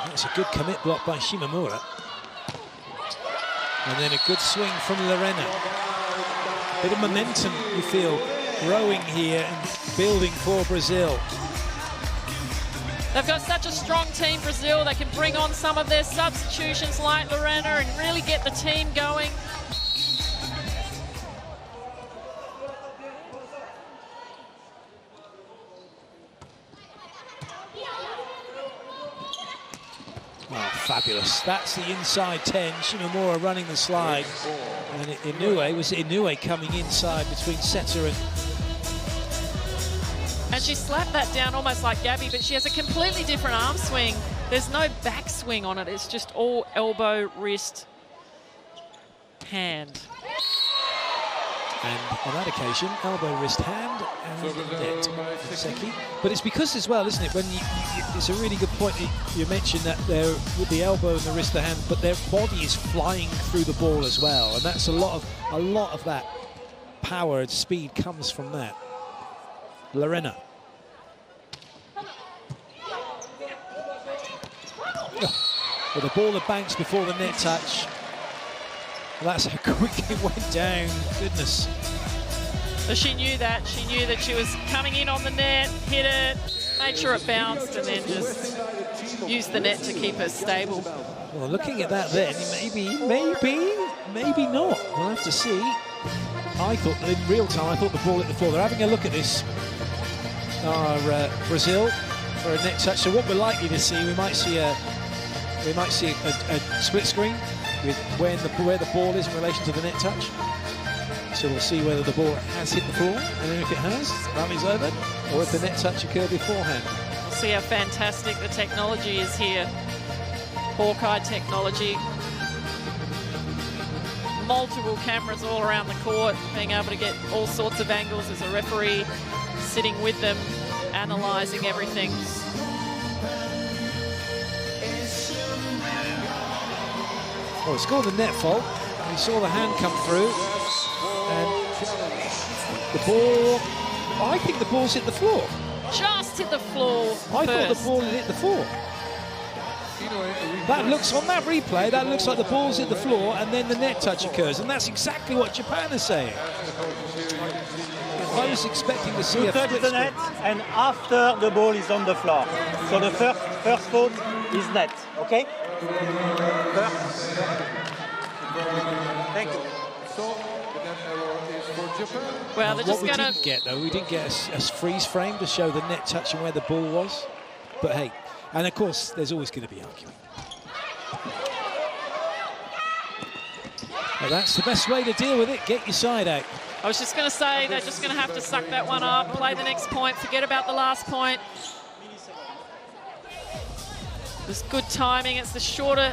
That's a good commit block by Shimamura. And then a good swing from Lorena. Bit of momentum, you feel, growing here and building for Brazil. They've got such a strong team, Brazil. They can bring on some of their substitutions like Lorena and really get the team going. Oh, fabulous. That's the inside 10. Shimamura running the slide. And Inoue coming inside between setter and... And she slapped that down almost like Gabby, but she has a completely different arm swing. There's no back swing on it. It's just all elbow, wrist, hand. And on that occasion, elbow, wrist, hand, and net. Seki. But it's because as well, isn't it? When it's a really good point you mentioned that they're with the elbow and the wrist, the hand, but their body is flying through the ball as well, and that's a lot of that power and speed comes from that. Lorena. With the ball that banks before the net touch. That's how quick it went down. Goodness. So she knew that. She knew that she was coming in on the net, hit it, made sure it bounced, and then just used the net to keep her stable. Well, looking at that then, maybe not. We'll have to see. I thought in real time, I thought the ball hit the floor. They're having a look at this. Brazil for a net touch. So what we're likely to see, we might see a split screen with where the ball is in relation to the net touch. So we'll see whether the ball has hit the floor, and then if it has, rally's over, or if the net touch occurred beforehand. We'll see how fantastic the technology is here. Hawkeye technology. Multiple cameras all around the court, being able to get all sorts of angles as a referee sitting with them, analysing everything. Well, it's called a net fault. We saw the hand come through, and the ball, I think the ball's hit the floor. Just hit the floor I first. thought the ball had hit the floor. That looks, on that replay, that looks like the ball's hit the floor and then the net touch occurs, and that's exactly what Japan is saying. I was expecting to see you touch the net, and after the ball is on the floor. So the first fault is net, okay? Thank you. Well, they're just what we gonna... didn't get, though, we didn't get a freeze frame to show the net touch and where the ball was. But hey, and of course, there's always going to be arguing. Well, that's the best way to deal with it. Get your side out. I was just going to say, they're just going to have to suck that one up, play the next point, forget about the last point. It was good timing. It's the shorter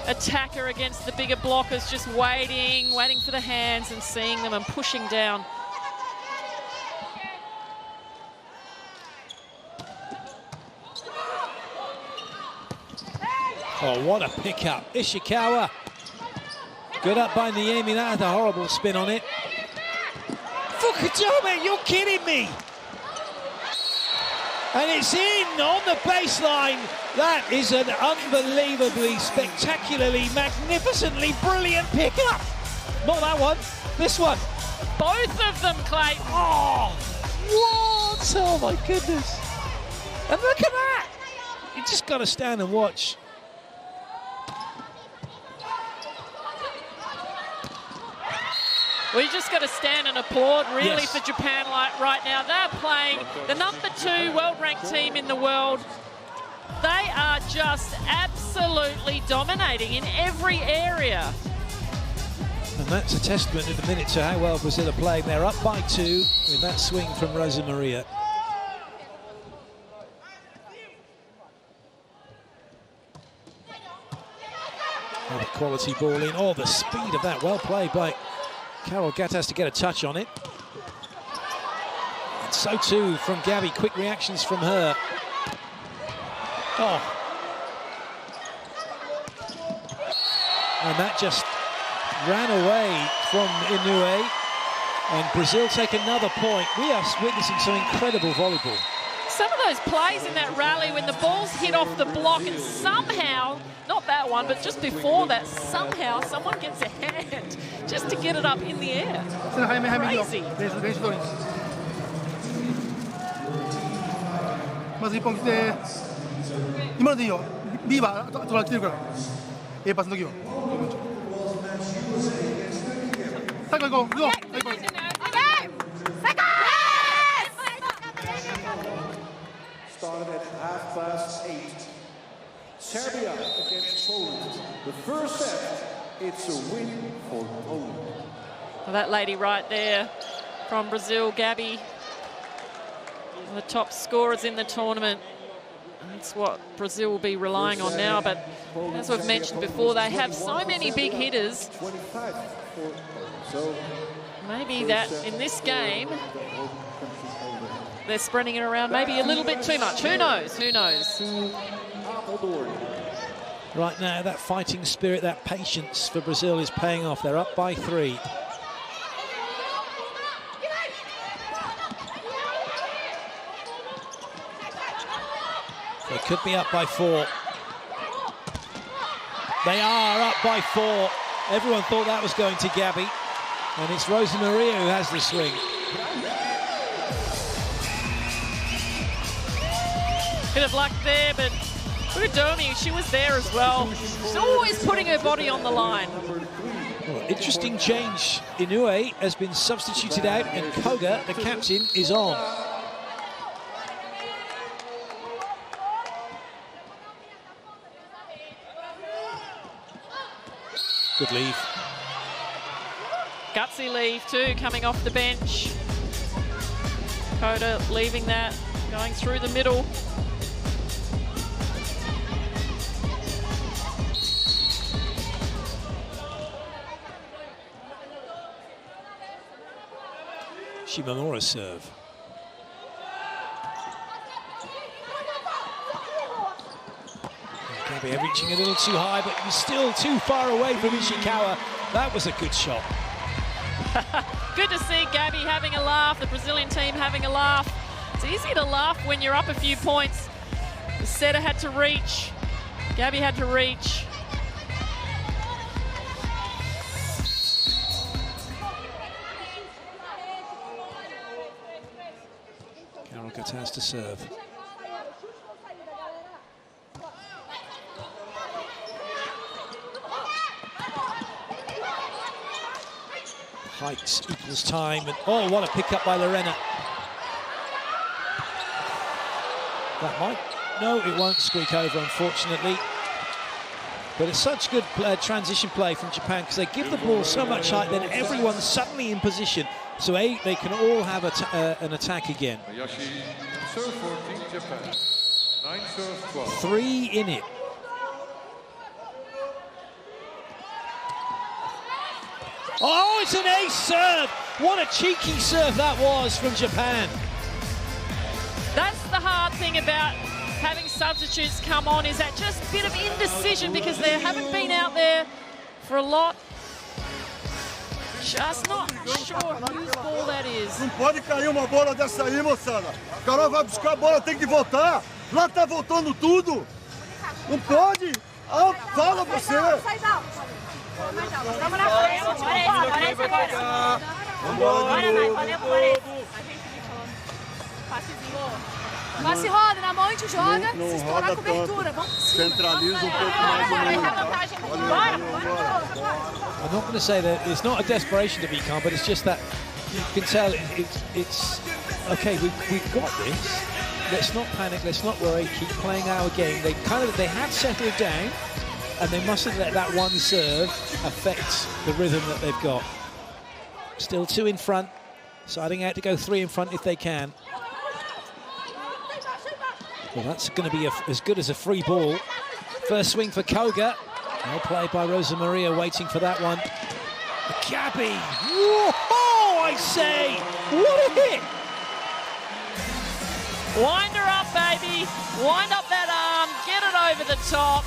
attacker against the bigger blockers, just waiting for the hands and seeing them and pushing down. Oh, what a pickup. Ishikawa. Good up by Niemi. That had a horrible spin on it. Fukudome, you're kidding me. And it's in on the baseline. That is an unbelievably, spectacularly, magnificently brilliant pickup. Not that one, this one. Both of them, Clayton. Oh, what? Oh my goodness. And look at that. You just got to stand and watch. We just got to stand and applaud, really, yes, for Japan right now. They're playing the #2 world-ranked team in the world. They are just absolutely dominating in every area. And that's a testament in a minute to how well Brazil are playing. They're up by 2 with that swing from Rosa Maria. Oh, the quality ball in. Oh, the speed of that. Well played by Carol Gattas to get a touch on it. And so too from Gabby. Quick reactions from her. Oh. And that just ran away from Inoue. And Brazil take another point. We are witnessing some incredible volleyball. Some of those plays in that rally when the ball's hit off the block and somehow, not that one, but just before that, somehow someone gets a hand just to get it up in the air. Crazy. まず1本来て、今のでいいよ。ビーバー取られてるから。A パスの時は。最後行こう。行こう。Started at 8:30. Serbia against Poland. The first set, it's a win for Poland. Well, that lady right there from Brazil, Gabby, the top scorers in the tournament. That's what Brazil will be relying on now, but as we've mentioned before, they have so many big hitters. Maybe that in this game, they're spreading it around maybe a little bit too much. Who knows? Who knows? Right now, that fighting spirit, that patience for Brazil is paying off. They're up by 3. They could be up by 4. They are up by 4. Everyone thought that was going to Gabby. And it's Rosa Maria who has the swing. Bit of luck there, but Fukudome, she was there as well. She's always putting her body on the line. Well, interesting change. Inoue has been substituted out and Koga, the captain, is on. Good leave. Gutsy leave too, coming off the bench. Koda leaving that, going through the middle. Shimamura serve. Gabby reaching a little too high, but he's still too far away from Ishikawa. That was a good shot. Good to see Gabby having a laugh, the Brazilian team having a laugh. It's easy to laugh when you're up a few points. The setter had to reach. Gabby had to reach. Carol Gattas to serve. Heights equals time, and oh, what a pickup by Lorena. That might, no, it won't squeak over, unfortunately. But it's such good transition play from Japan because they give the ball so much height, then everyone's suddenly in position. So they can all have an attack again. Serve 14, Japan. 9 serve 12. 3 in it. Oh, it's an ace serve. What a cheeky serve that was from Japan. That's the hard thing about having substitutes come on, is that just a bit of indecision because they haven't been out there for a lot. Just not sure whose ball that is. Não pode cair uma bola dessa aí, moçada. O cara vai buscar a bola, tem que voltar. Lá tá voltando tudo. Não pode. Ah, fala você. Estamos na frente. Passe roda, na mão a gente joga, Não se estourar roda a cobertura, tanto. vamos pra cima. Centraliza pouco mais o mundo. I'm not going to say that it's not a desperation to be calm, but it's just that you can tell it's okay. We've got this. Let's not panic. Let's not worry. Keep playing our game. They had settled down, and they mustn't let that one serve affect the rhythm that they've got. Still 2 in front, siding out to go 3 in front if they can. Well, that's going to be as good as a free ball. First swing for Koga. Well played by Rosa Maria, waiting for that one. Gabby. Whoa, I say, what a hit. Wind her up, baby. Wind up that arm. Get it over the top.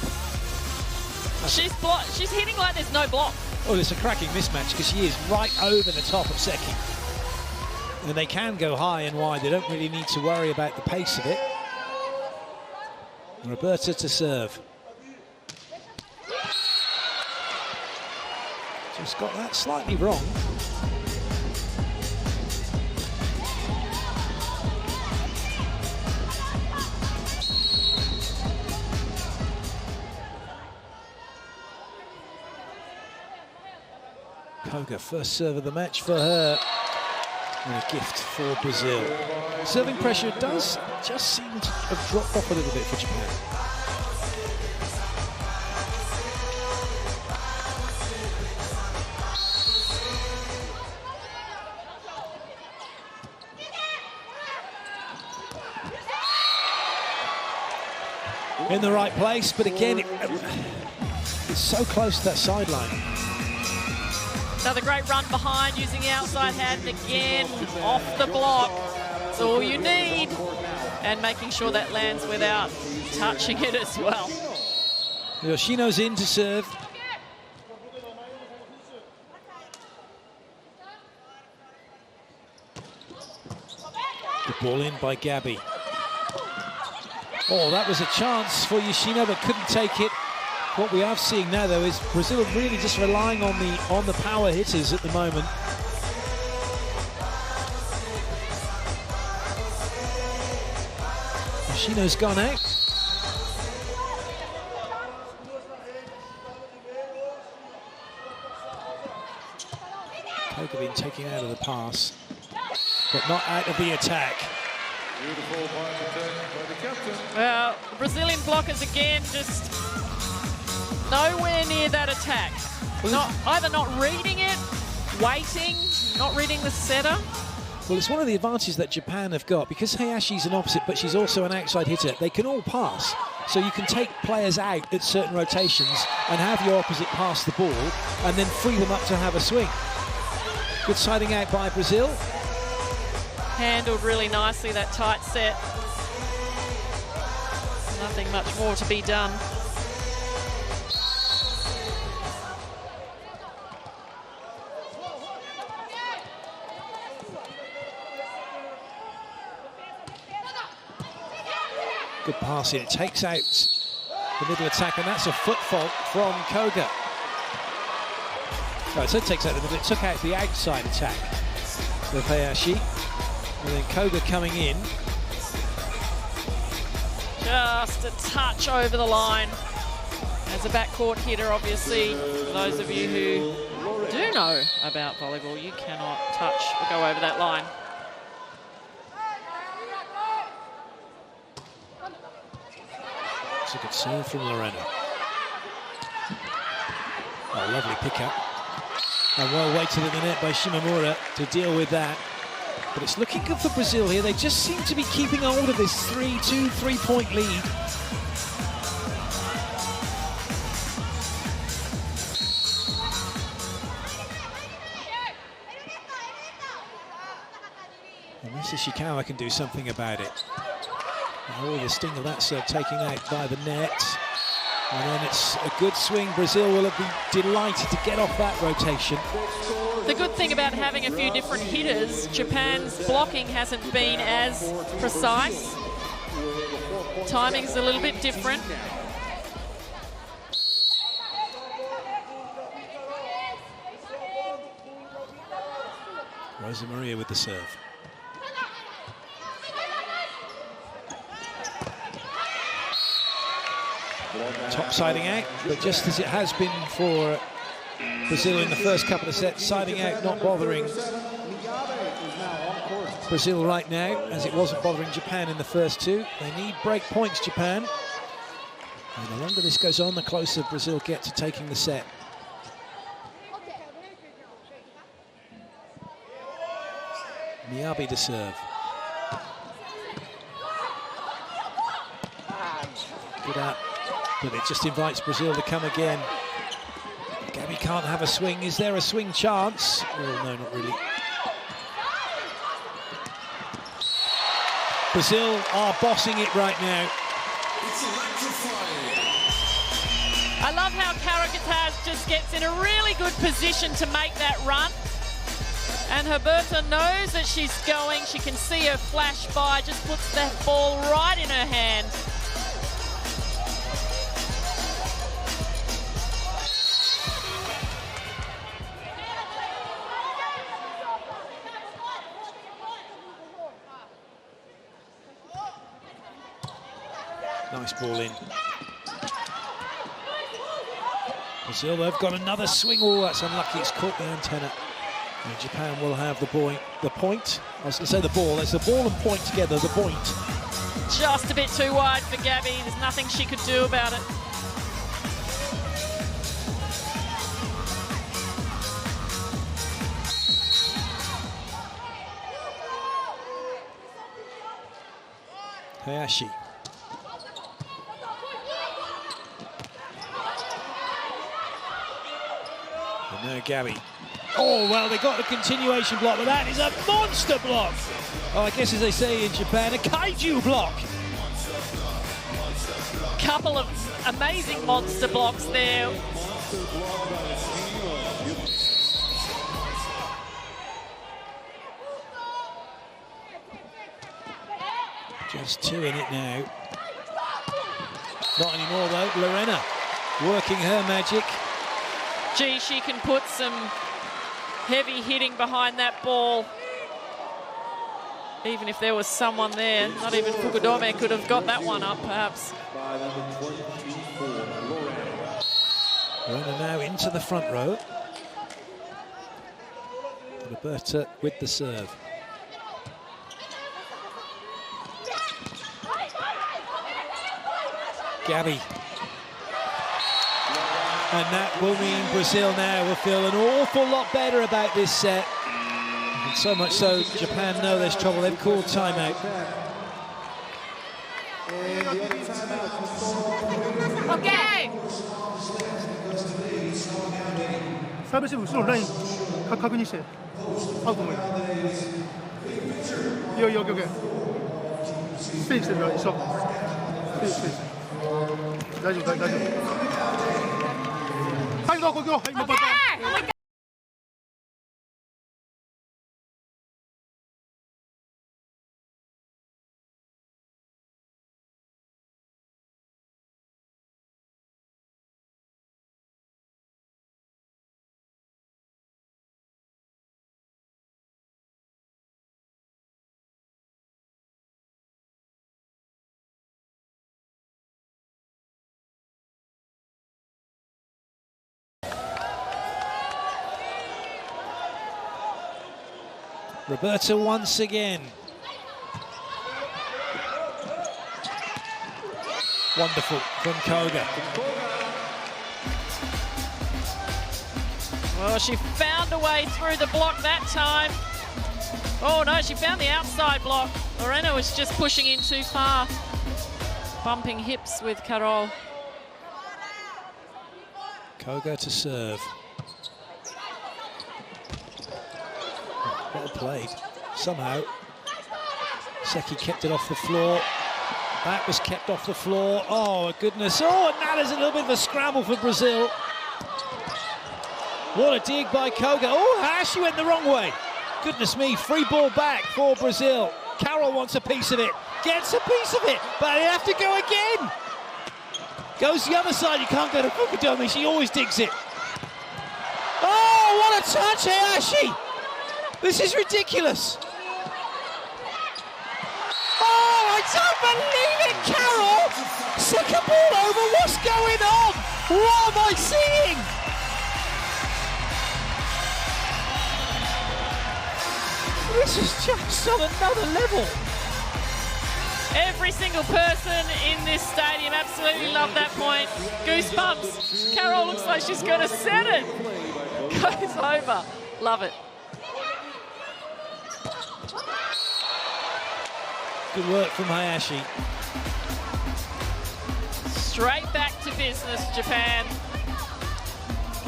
She's hitting like there's no block. Well, it's a cracking mismatch because she is right over the top of Seki. And they can go high and wide. They don't really need to worry about the pace of it. Roberta to serve. Just got that slightly wrong. Koga, first serve of the match for her. And a gift for Brazil. Serving pressure does just seem to have dropped off a little bit for Japan. In the right place, but again, it's so close to that sideline. Another great run behind using the outside hand again, off the block. That's all you need. And making sure that lands without touching it as well. Yoshino's in to serve. Good ball in by Gabby. Oh, that was a chance for Yoshino, but couldn't take it. What we are seeing now, though, is Brazil really just relying on the power hitters at the moment. Yoshino's gone out. Koga been taken out of the pass, but not out of the attack. Beautiful attack by the captain. Well, the Brazilian blockers again just nowhere near that attack. Either not reading it, waiting, not reading the setter. Well, it's one of the advantages that Japan have got, because Hayashi's an opposite, but she's also an outside hitter. They can all pass, so you can take players out at certain rotations and have your opposite pass the ball, and then free them up to have a swing. Good siding out by Brazil. Handled really nicely, that tight set. Nothing much more to be done. Good passing, it takes out the middle attack, and that's a foot fault from Koga. Oh, it takes out the middle, it took out the outside attack of Hayashi. And then Koga coming in. Just a touch over the line. As a backcourt hitter, obviously, for those of you who do know about volleyball, you cannot touch or go over that line. It's a good serve from Lorena. Oh, lovely pickup. And well weighted in the net by Shimamura to deal with that. But it's looking good for Brazil here. They just seem to be keeping hold of this 3-point lead. Ishikawa can do something about it. Oh, the sting of that serve taking out by the net. And then it's a good swing. Brazil will be delighted to get off that rotation. The good thing about having a few different hitters, Japan's blocking hasn't been as precise. Timing's a little bit different. Rosa Maria with the serve. Top siding out, but just as it has been for Brazil in the first couple of sets, siding out not bothering Brazil right now, as it wasn't bothering Japan in the first two. They need break points, Japan. And the longer this goes on, the closer Brazil get to taking the set. Miyabi to serve. Good up, but it just invites Brazil to come again. Gabby can't have a swing. Is there a swing chance? Oh, no, not really. Brazil are bossing it right now. I love how Caracataz just gets in a really good position to make that run. And Herberta knows that she's going. She can see her flash by, just puts that ball right in her hand. Nice ball in. Brazil, they've got another swing. Oh, that's unlucky. It's caught the antenna. And Japan will have the point. I was going to say the ball. There's the ball and point together, the point. Just a bit too wide for Gabby. There's nothing she could do about it. Hayashi. And now Gabby. Oh, well, they got a continuation block, but that is a monster block. Oh, I guess as they say in Japan, a kaiju block. Couple of amazing monster blocks there. Just two in it now. Not anymore, though. Lorena working her magic. Gee, she can put some heavy hitting behind that ball. Even if there was someone there, not even Fukudome could have got that one up, perhaps. Lorena now into the front row. Roberta with the serve. Gabby. And that will mean Brazil now will feel an awful lot better about this set. And so much so, Japan know there's trouble. They've called timeout. Okay. 서비스 우선 라인 확인이세. 아웃 뭐야? 여기. 스페이스 있어. 스페이스. 나죠. 아이고 거기로. 아이고 빠빠. Roberta once again. Wonderful from Koga. Well, she found a way through the block that time. Oh no, she found the outside block. Lorena was just pushing in too far. Bumping hips with Carol. Koga to serve. Well played, somehow. Seki kept it off the floor. That was kept off the floor. Oh, goodness. Oh, and now there's a little bit of a scramble for Brazil. What a dig by Koga. Oh, Hayashi went the wrong way. Goodness me, free ball back for Brazil. Carroll wants a piece of it. Gets a piece of it, but they have to go again. Goes the other side. You can't go to Fukudomi. She always digs it. Oh, what a touch, Hayashi. This is ridiculous. Oh, I don't believe it, Carroll! Second ball over, what's going on? What am I seeing? This is just on another level. Every single person in this stadium absolutely loved that point. Goosebumps. Carroll looks like she's going to set it. Goes over. Love it. Good work from Hayashi. Straight back to business, Japan.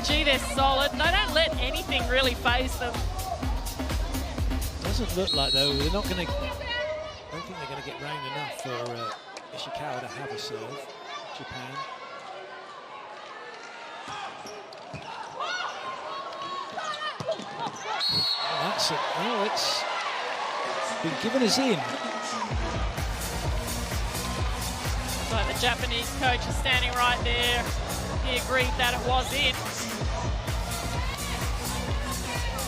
Gee, they're solid. No, don't let anything really faze them. Doesn't look like, though, they're not going to... I don't think they're going to get round enough for Ishikawa to have a serve, Japan. Oh, that's it. Oh, it's been given us in. So the Japanese coach is standing right there. He agreed that it was in.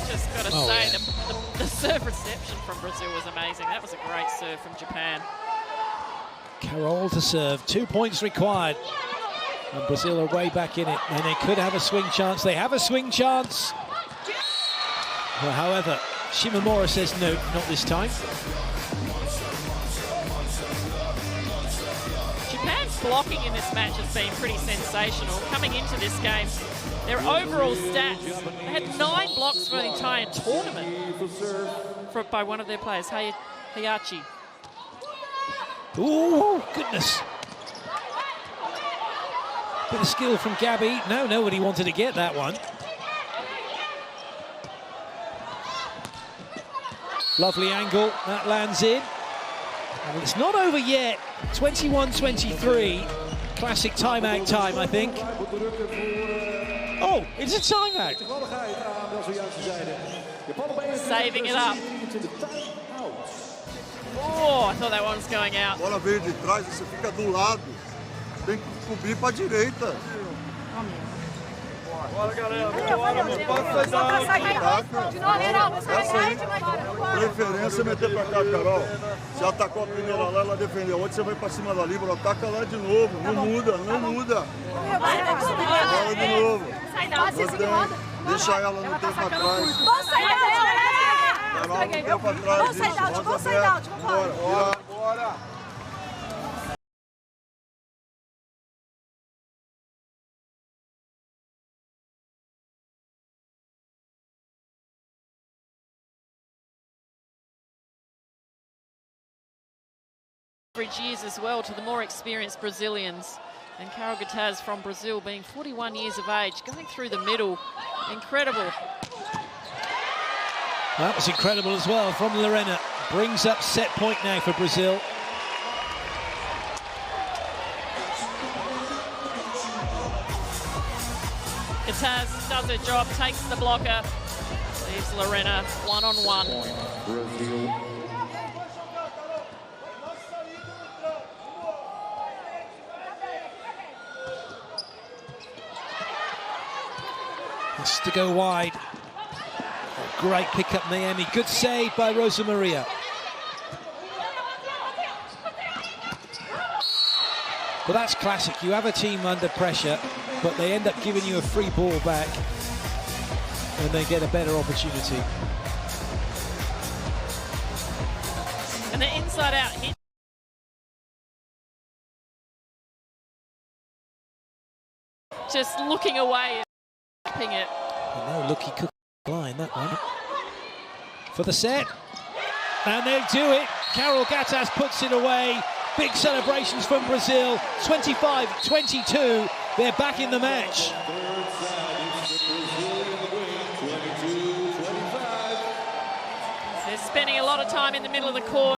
Just got to say, yeah. the serve reception from Brazil was amazing. That was a great serve from Japan. Carroll to serve. 2 points required. And Brazil are way back in it. And they could have a swing chance. They have a swing chance. Well, however, Shimomura says no, not this time. Japan's blocking in this match has been pretty sensational. Coming into this game, their overall stats, they had 9 blocks for the entire tournament by one of their players, Hayashi. Oh, goodness. Bit of skill from Gabby. No, nobody wanted to get that one. Lovely angle, that lands in. And it's not over yet. 21-23. Classic timeout time, I think. Oh, it's a timeout. Saving it up. Oh, I thought that one was going out. Bola veio de trás, você fica do lado. Tem que subir para a direita. Bora, galera. Bora, mano. Passa Preferência é meter para cá, Carol. Você atacou a primeira lá, ela defendeu. Hoje você vai para cima da Libra, ataca lá de novo. Não muda, não muda. Bola de novo. Deixa ela no tempo atrás. Carol, no tempo atrás. Vamos sair da última. Bora, bora. Years as well to the more experienced Brazilians. And Carol Gataz from Brazil, being 41 years of age, going through the middle. Incredible. That was incredible as well from Lorena. Brings up set point now for Brazil. Gataz does her job, takes the blocker, leaves Lorena one-on-one. Brazil. Has to go wide. Great pick-up, Naomi. Good save by Rosa Maria. But that's classic. You have a team under pressure, but they end up giving you a free ball back and they get a better opportunity. And the inside-out hit. Just looking away and tapping it. No looky cook line, that one. For the set. And they do it. Carol Gataz puts it away. Big celebrations from Brazil. 25-22. They're back in the match. They're spending a lot of time in the middle of the court.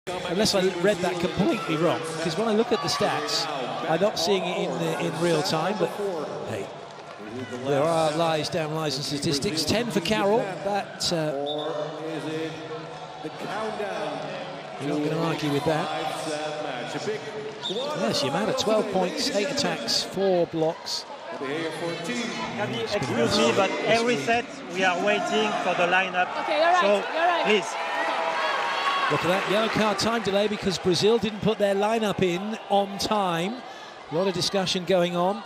Unless I read that completely wrong, because when I look at the stats, I'm not seeing it in real time, but hey, there are lies, damn lies and statistics. 10 for Carroll, that... you're not going to argue with that. Yes, Yamada, 12 points, 8 attacks, 4 blocks. Gabby, excuse me, but every set we are waiting for the lineup. Okay, you're right. So, you're right. please. Look at that yellow card time delay because Brazil didn't put their lineup in on time. A lot of discussion going on.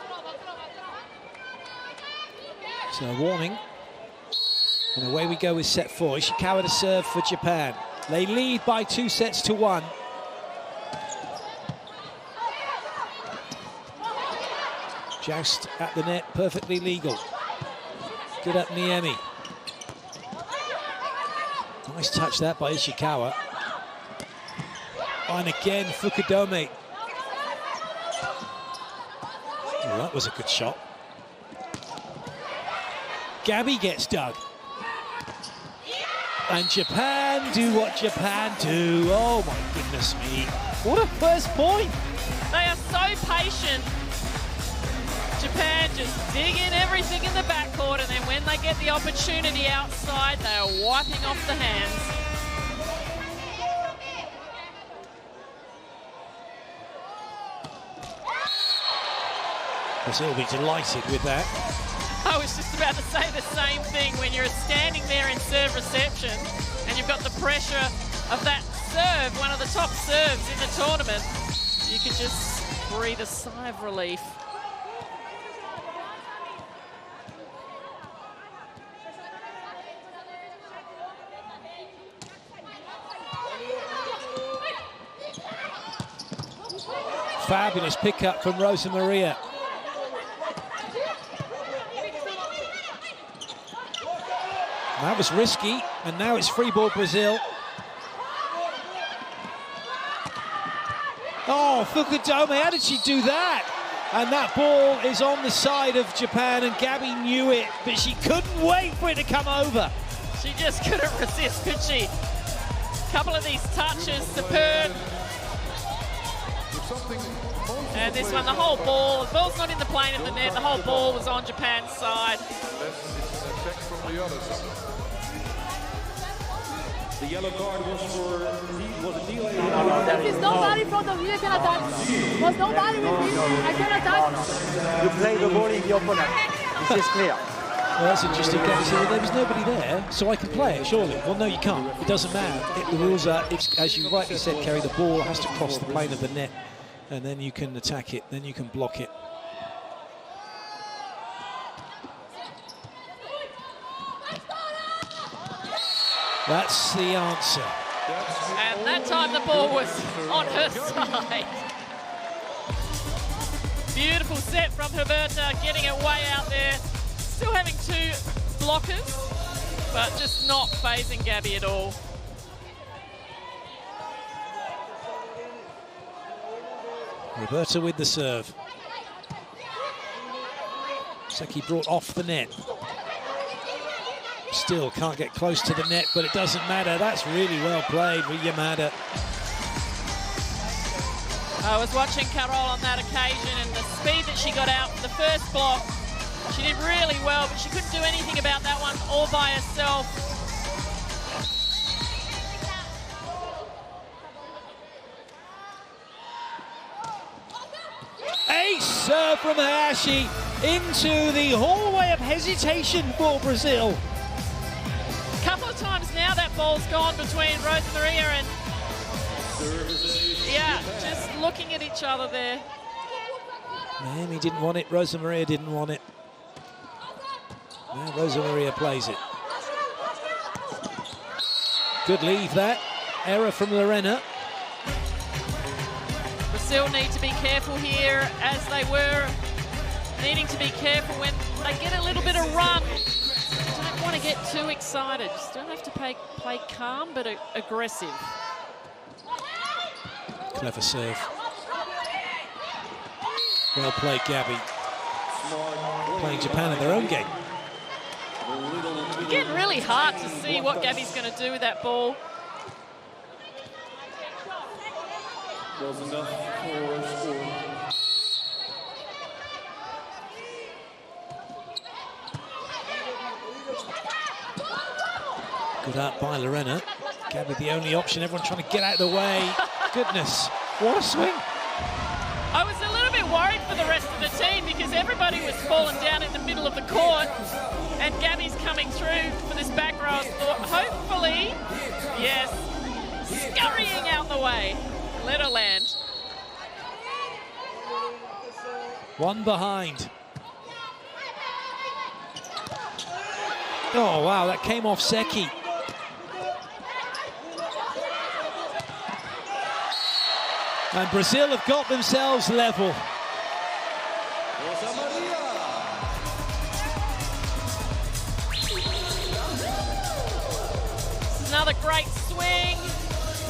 So a warning. And away we go with set 4. Ishikawa to serve for Japan. They lead by 2 sets to 1. Joust at the net, perfectly legal. Good up Niemi. Nice touch that by Ishikawa. And again, Fukudome. Oh, that was a good shot. Gabby gets dug. And Japan do what Japan do. Oh my goodness me. What a first point. They are so patient. Japan just digging everything in the backcourt, and then when they get the opportunity outside, they are wiping off the hands. Brazil will be delighted with that. I was just about to say the same thing. When you're standing there in serve reception and you've got the pressure of that serve, one of the top serves in the tournament, you can just breathe a sigh of relief. Fabulous pickup from Rosa Maria. That was risky, and now it's free ball Brazil. Oh, Fukudome, how did she do that? And that ball is on the side of Japan, and Gabby knew it, but she couldn't wait for it to come over. She just couldn't resist, could she? A couple of these touches, superb. And this one, the whole ball, the ball's not in the plane of the net, the whole ball was on Japan's side. The yellow card was for a delay. If it's nobody from the me, I can attack. Was nobody with me, I can attack. You play the ball in the opponent. This is clear. Well, that's interesting. Gabby said, well, there was nobody there, so I can play it, surely. Well, no, you can't. It doesn't matter. The rules are, as you rightly said, Kerry, the ball has to cross the plane of the net, and then you can attack it, then you can block it. That's the answer. And that time the ball was on her side. Beautiful set from Huberta, getting it way out there. Still having 2 blockers, but just not phasing Gabby at all. Roberta with the serve. Seki brought off the net. Still can't get close to the net, but it doesn't matter. That's really well played with Yamada. I was watching Carol on that occasion, and the speed that she got out for the first block, she did really well, but she couldn't do anything about that one all by herself. Ace serve from Hayashi into the hallway of hesitation for Brazil. Couple of times now that ball's gone between Rosa Maria and just looking at each other there. Miami didn't want it, Rosa Maria didn't want it. Now Rosa Maria plays it. Good leave that. Error from Lorena. Brazil need to be careful here, as they were needing to be careful when they get a little bit of run. Don't want to get too excited. Just don't have to play calm, but aggressive. Clever serve. Well played, Gabby. Playing Japan in their own game. It's getting really hard to see what Gabby's going to do with that ball. was enough for score. Good up by Lorena. Gabby the only option, everyone trying to get out of the way. Goodness, what a swing. I was a little bit worried for the rest of the team because everybody was falling down in the middle of the court and Gabby's coming through for this back row. I thought, hopefully, yes, scurrying out the way. Let her land. One behind. Oh, wow, that came off Seki. And Brazil have got themselves level. Another great swing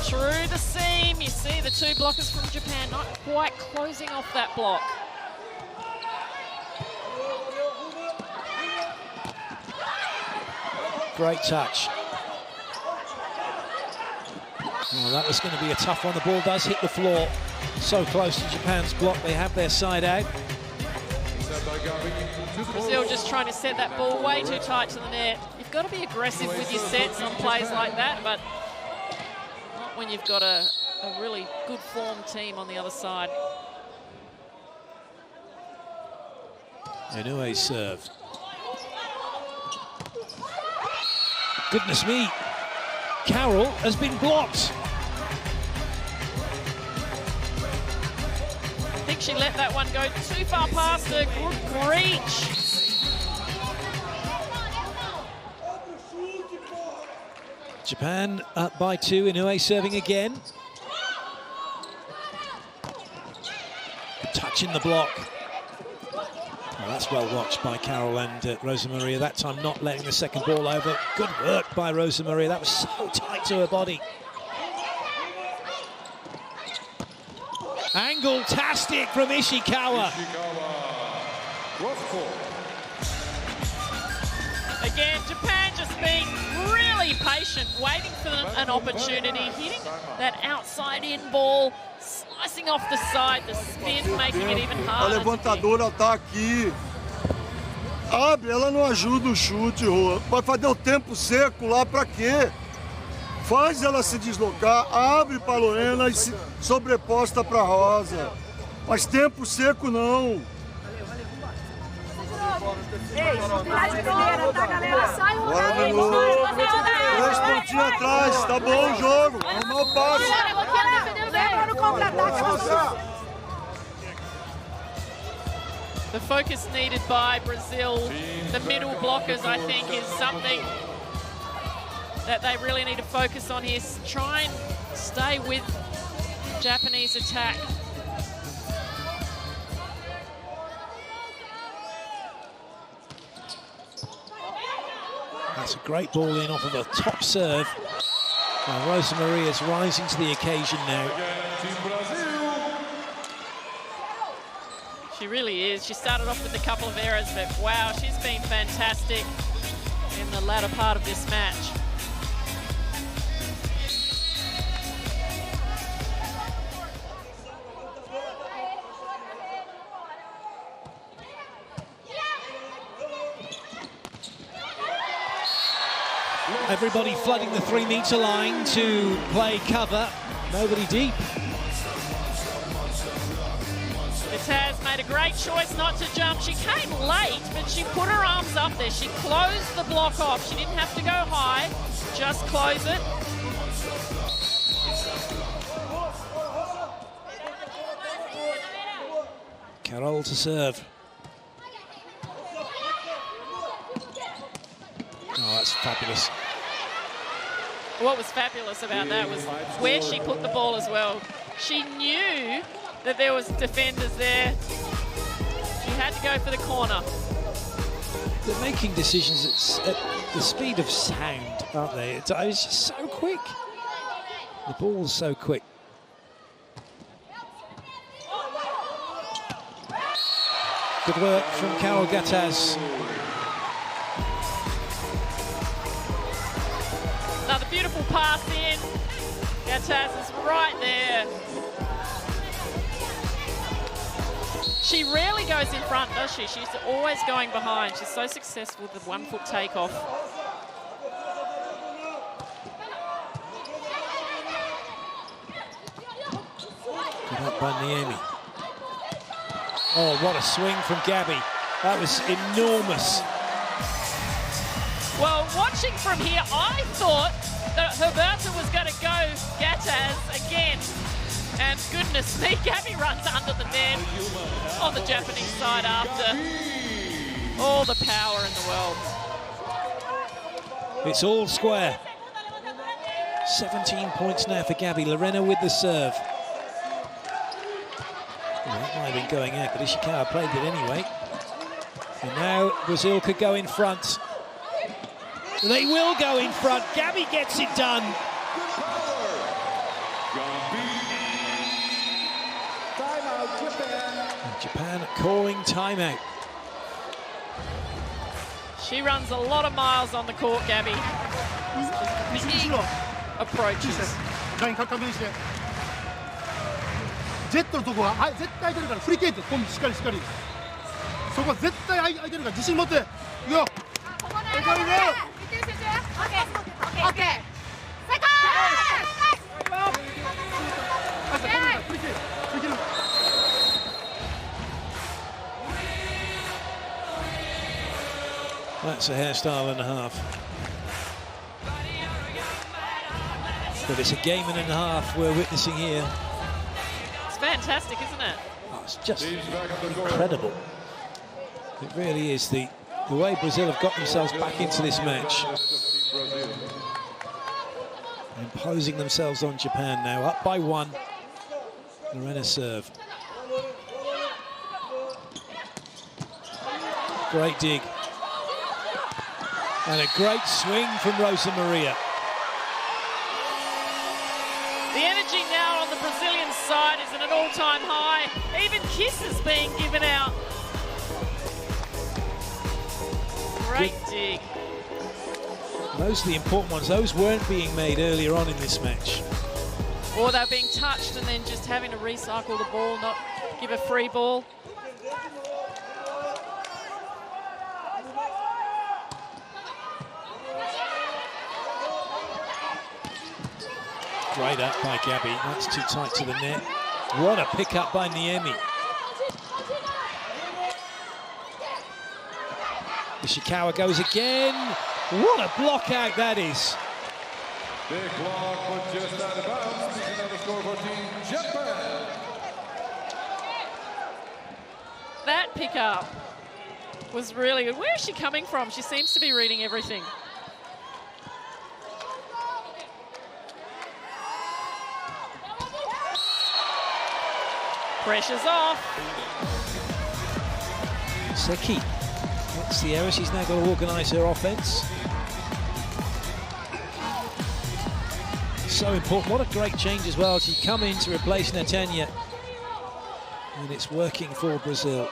through the seam. You see the two blockers from Japan not quite closing off that block. Great touch. Oh, that was going to be a tough one. The ball does hit the floor. So close to Japan's block. They have their side out. Brazil just trying to set that ball way too tight to the net. You've got to be aggressive with your sets on plays like that, but not when you've got a really good form team on the other side. Inoue's serve. Goodness me. Carroll has been blocked. I think she let that one go too far past her. Good reach. Japan up by 2. Inoue serving again. Touching the block. Oh, that's well watched by Carroll and Rosa Maria. That time not letting the second ball over. Good work by Rosa Maria. That was so tight to her body. Angle-tastic from Ishikawa. Again, Japan just being really patient, waiting for an opportunity, hitting that outside-in ball, slicing off the side, the spin, making it even harder. A levantadora tá aqui. Abre, ela não ajuda o chute, Rua. Vai fazer o tempo seco lá pra quê? Faz ela se deslocar, abre para a Lorena e se sobreposta para a Rosa. Mas tempo seco não. Bora de novo. 3 pontinhos atrás, tá bom o jogo. Arrumar o passe. The focus needed by Brazil, the middle blockers, I think, is something that they really need to focus on here. Try and stay with Japanese attack. That's a great ball in off of a top serve. Well, Rosa Maria is rising to the occasion now. She really is. She started off with a couple of errors, but wow, she's been fantastic in the latter part of this match. Everybody flooding the 3-meter line to play cover. Nobody deep. Taz made a great choice not to jump. She came late, but she put her arms up there. She closed the block off. She didn't have to go high, just close it. Carroll to serve. Oh, that's fabulous. What was fabulous about that was where she put the ball as well. She knew that there was defenders there. She had to go for the corner. They're making decisions at the speed of sound, aren't they? It's just so quick. The ball's so quick. Good work from Carol Gattaz. Another beautiful pass in. Gattaz is right there. She rarely goes in front, does she? She's always going behind. She's so successful with the 1 foot takeoff. Good up by Niemi. Oh, what a swing from Gabby. That was enormous. Well, watching from here, I thought that Herberta was going to go Gataz again. And goodness me, Gabby runs under the net on the Japanese side after. All the power in the world. It's all square. 17 points now for Gabby. Lorena with the serve. Well, that might have been going out, but Ishikawa played it anyway. And now Brazil could go in front. They will go in front. Gabby gets it done. And Japan calling timeout. She runs a lot of miles on the court, Gabby. Approaches. ジェットのとこは絶対出るから振り切ってコンビしっかりそこは絶対空いてるから自信持っていくよThat's a hairstyle and a half. But it's a game and a half we're witnessing here. It's fantastic, isn't it? Oh, it's just incredible. It really is. The way Brazil have got themselves back into this match. Imposing themselves on Japan now, up by 1. Lorena serve. Great dig. And a great swing from Rosa Maria. The energy now on the Brazilian side is at an all-time high. Even kisses being given out. Great dig. Those are the important ones. Those weren't being made earlier on in this match. Or they're being touched and then just having to recycle the ball, not give a free ball. Great up by Gabby. That's too tight to the net. What a pick up by Niemi. Ishikawa goes again. What a block out that is. Big block, but just out of bounds. Speaking of the score for Team Japan. That pickup was really good. Where is she coming from? She seems to be reading everything. Pressure's off. Seki. That's the error. She's now got to organise her offence. So important. What a great change as well. She'd come in to replace Netanya. And it's working for Brazil.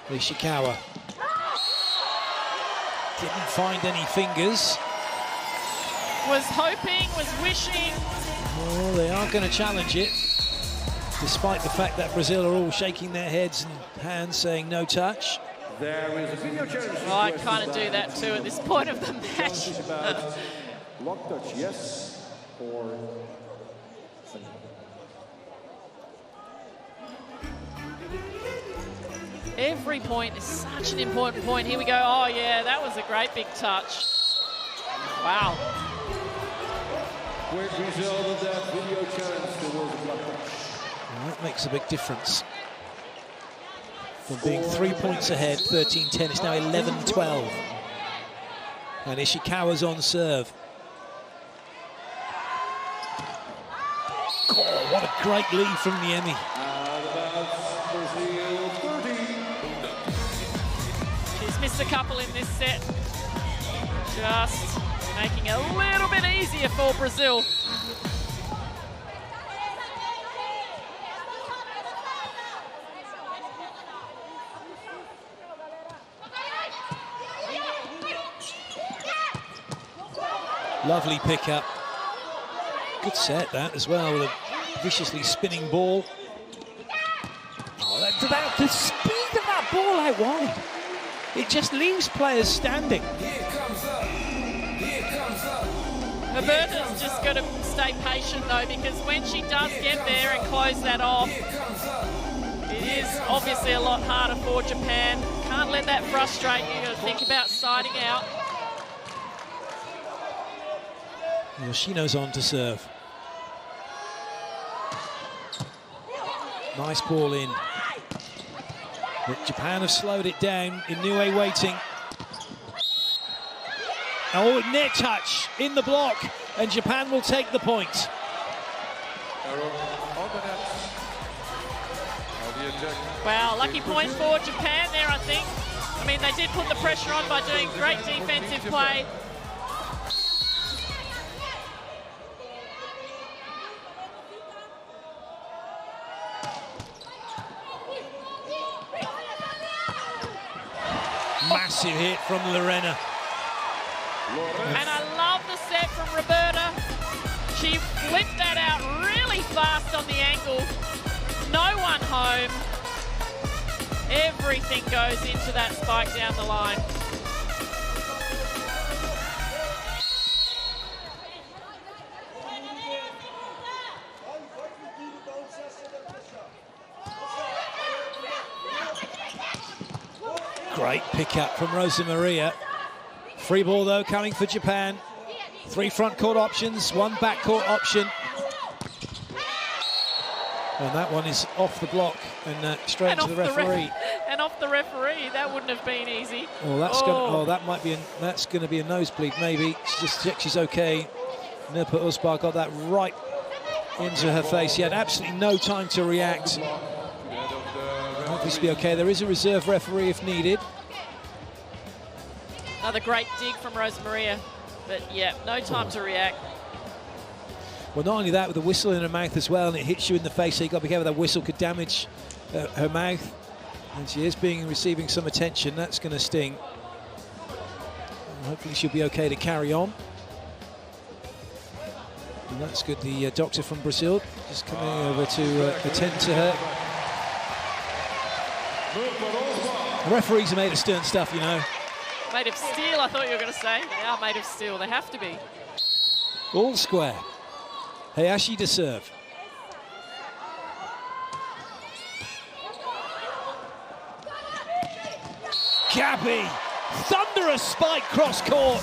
Ishikawa didn't find any fingers. Was hoping, was wishing. Well, they are going to challenge it, despite the fact that Brazil are all shaking their heads and hands saying no touch. There is a video challenge. Well, I kind of do that too at this point of the match. Block touch, yes, or Every point is such an important point. Here we go. Oh, yeah, that was a great big touch. Wow. Quick result of that video challenge. There was a block touch. Well, that makes a big difference. From being 3 points ahead, 13-10, it's now 11-12. And Ishikawa's on serve. Oh, what a great lead from Niemi. She's missed a couple in this set. Just making it a little bit easier for Brazil. Lovely pickup. Good set, that, as well, with a viciously spinning ball. Oh, the speed of that ball out wide. It just leaves players standing. Roberta's just got to stay patient, though, because when she does get there and close that off, it is obviously a lot harder for Japan. Can't let that frustrate you. You've got to think about siding out. Yoshino's on to serve. Nice ball in. But Japan have slowed it down. Inoue waiting. Oh, net touch in the block, and Japan will take the point. Wow, lucky point for Japan there, I think. I mean, they did put the pressure on by doing great defensive play. Massive hit from Lorena. And I love the set from Roberta. She flipped that out really fast on the angle. No one home. Everything goes into that spike down the line. Great pickup from Rosa Maria. Free ball, though, coming for Japan. 3 front court options, 1 back court option. And that one is off the block and straight into the referee. And off the referee, that wouldn't have been easy. Oh, that's that's going to be a nosebleed, maybe. Just check she's okay. Nirpa Usbar got that right into her face. He had absolutely no time to react. Hopefully she'll be okay. There is a reserve referee if needed. Another great dig from Rosa Maria, but yeah, no time to react. Well, not only that, with the whistle in her mouth as well, and it hits you in the face, so you've got to be careful. That whistle could damage her mouth, and she is receiving some attention. That's going to sting. Hopefully she'll be okay to carry on. And that's good. The doctor from Brazil just coming over to attend to her. The referees are made of stern stuff, you know. Made of steel, I thought you were going to say. They are made of steel. They have to be. All square. Hayashi to serve. Gabby, thunderous spike cross court.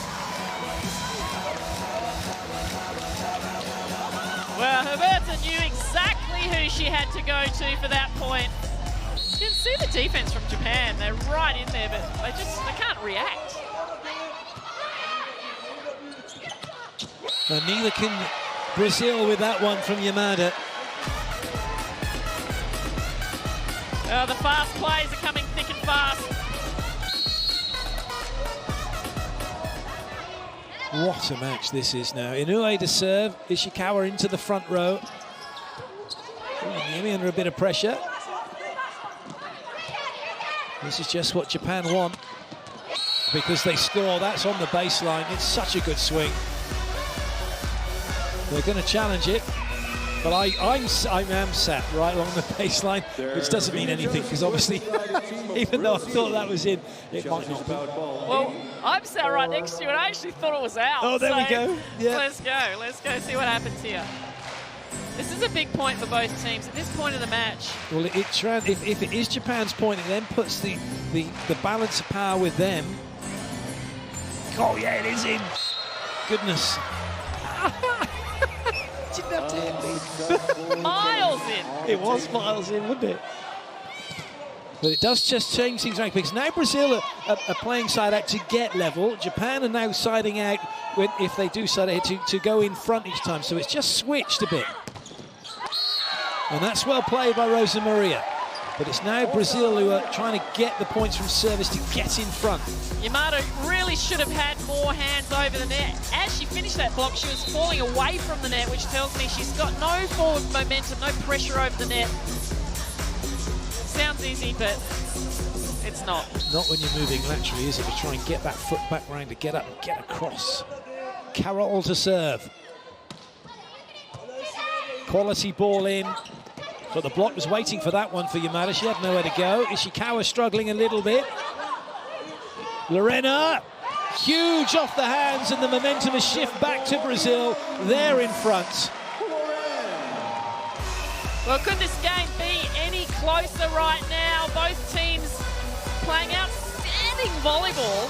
Well, Roberta knew exactly who she had to go to for that point. You can see the defense from Japan. They're right in there, but they can't react. And neither can Brazil with that one from Yamada. The fast plays are coming thick and fast. What a match this is now. Inoue to serve. Ishikawa into the front row. Yumi under a bit of pressure. This is just what Japan want because they score. That's on the baseline. It's such a good swing. They're going to challenge it, but I am sat right along the baseline, which doesn't mean anything because obviously, even though I thought that was in, it might not be. Well, I'm sat right next to you, and I actually thought it was out. Oh, there we go. Yeah. Let's go see what happens here. This is a big point for both teams at this point of the match. Well, if it is Japan's point, it then puts the balance of power with them. Oh yeah, it is in. Goodness. Didn't have to hit me. Miles in. It was miles in, wouldn't it? But it does just change things around because now Brazil are playing side out to get level. Japan are now siding out if they do side out to go in front each time. So it's just switched a bit. And that's well played by Rosa Maria. But it's now Brazil who are trying to get the points from service to get in front. Yamato really should have had more hands over the net. As she finished that block, she was falling away from the net, which tells me she's got no forward momentum, no pressure over the net. Sounds easy, but it's not. Not when you're moving laterally, is it? To try and get that foot back round to get up and get across. Carol to serve. Quality ball in, but the block was waiting for that one for Yamada. She had nowhere to go. Ishikawa struggling a little bit. Lorena, huge off the hands, and the momentum has shifted back to Brazil. They're in front. Well, could this game be any closer right now? Both teams playing outstanding volleyball.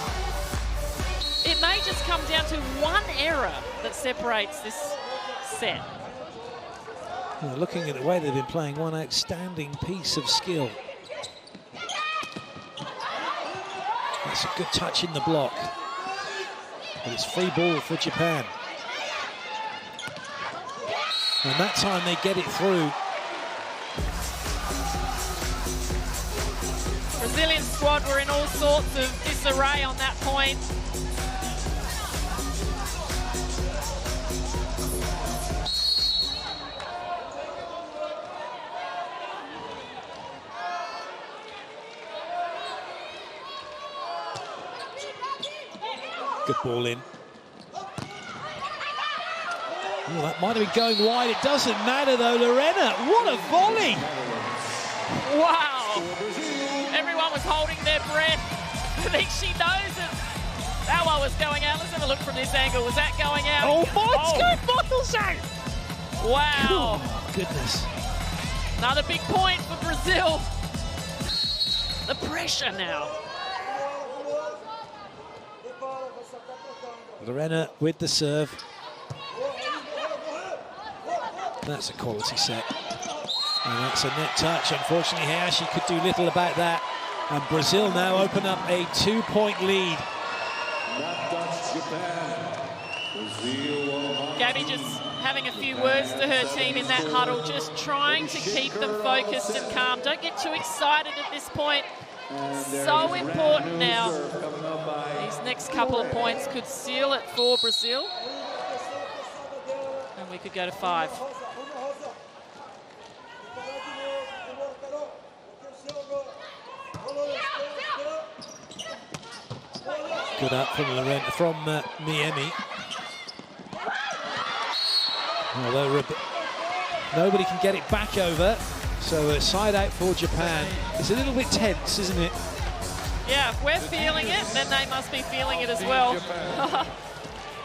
It may just come down to one error that separates this set. Well, looking at the way they've been playing, one outstanding piece of skill. That's a good touch in the block. But it's free ball for Japan. And that time they get it through. Brazilian squad were in all sorts of disarray on that point. Good ball in. Oh, that might have been going wide. It doesn't matter though. Lorena, what a volley! Wow! Everyone was holding their breath. I think she knows that that one was going out. Let's have a look from this angle. Was that going out? Oh, bottles out! Wow! Oh, goodness. Another big point for Brazil. The pressure now. Lorena with the serve. That's a quality set. And that's a net touch. Unfortunately, Hayashi could do little about that. And Brazil now open up a 2-point lead. Gabby just having a few words to her team in that huddle, just trying to keep them focused and calm. Don't get too excited at this point. So important now. These next couple of points could seal it for Brazil. And we could go to 5. Good up from Lorena, from Miemi. Although nobody can get it back over. So a side out for Japan. It's a little bit tense, isn't it? Yeah, if we're feeling it, then they must be feeling it as well.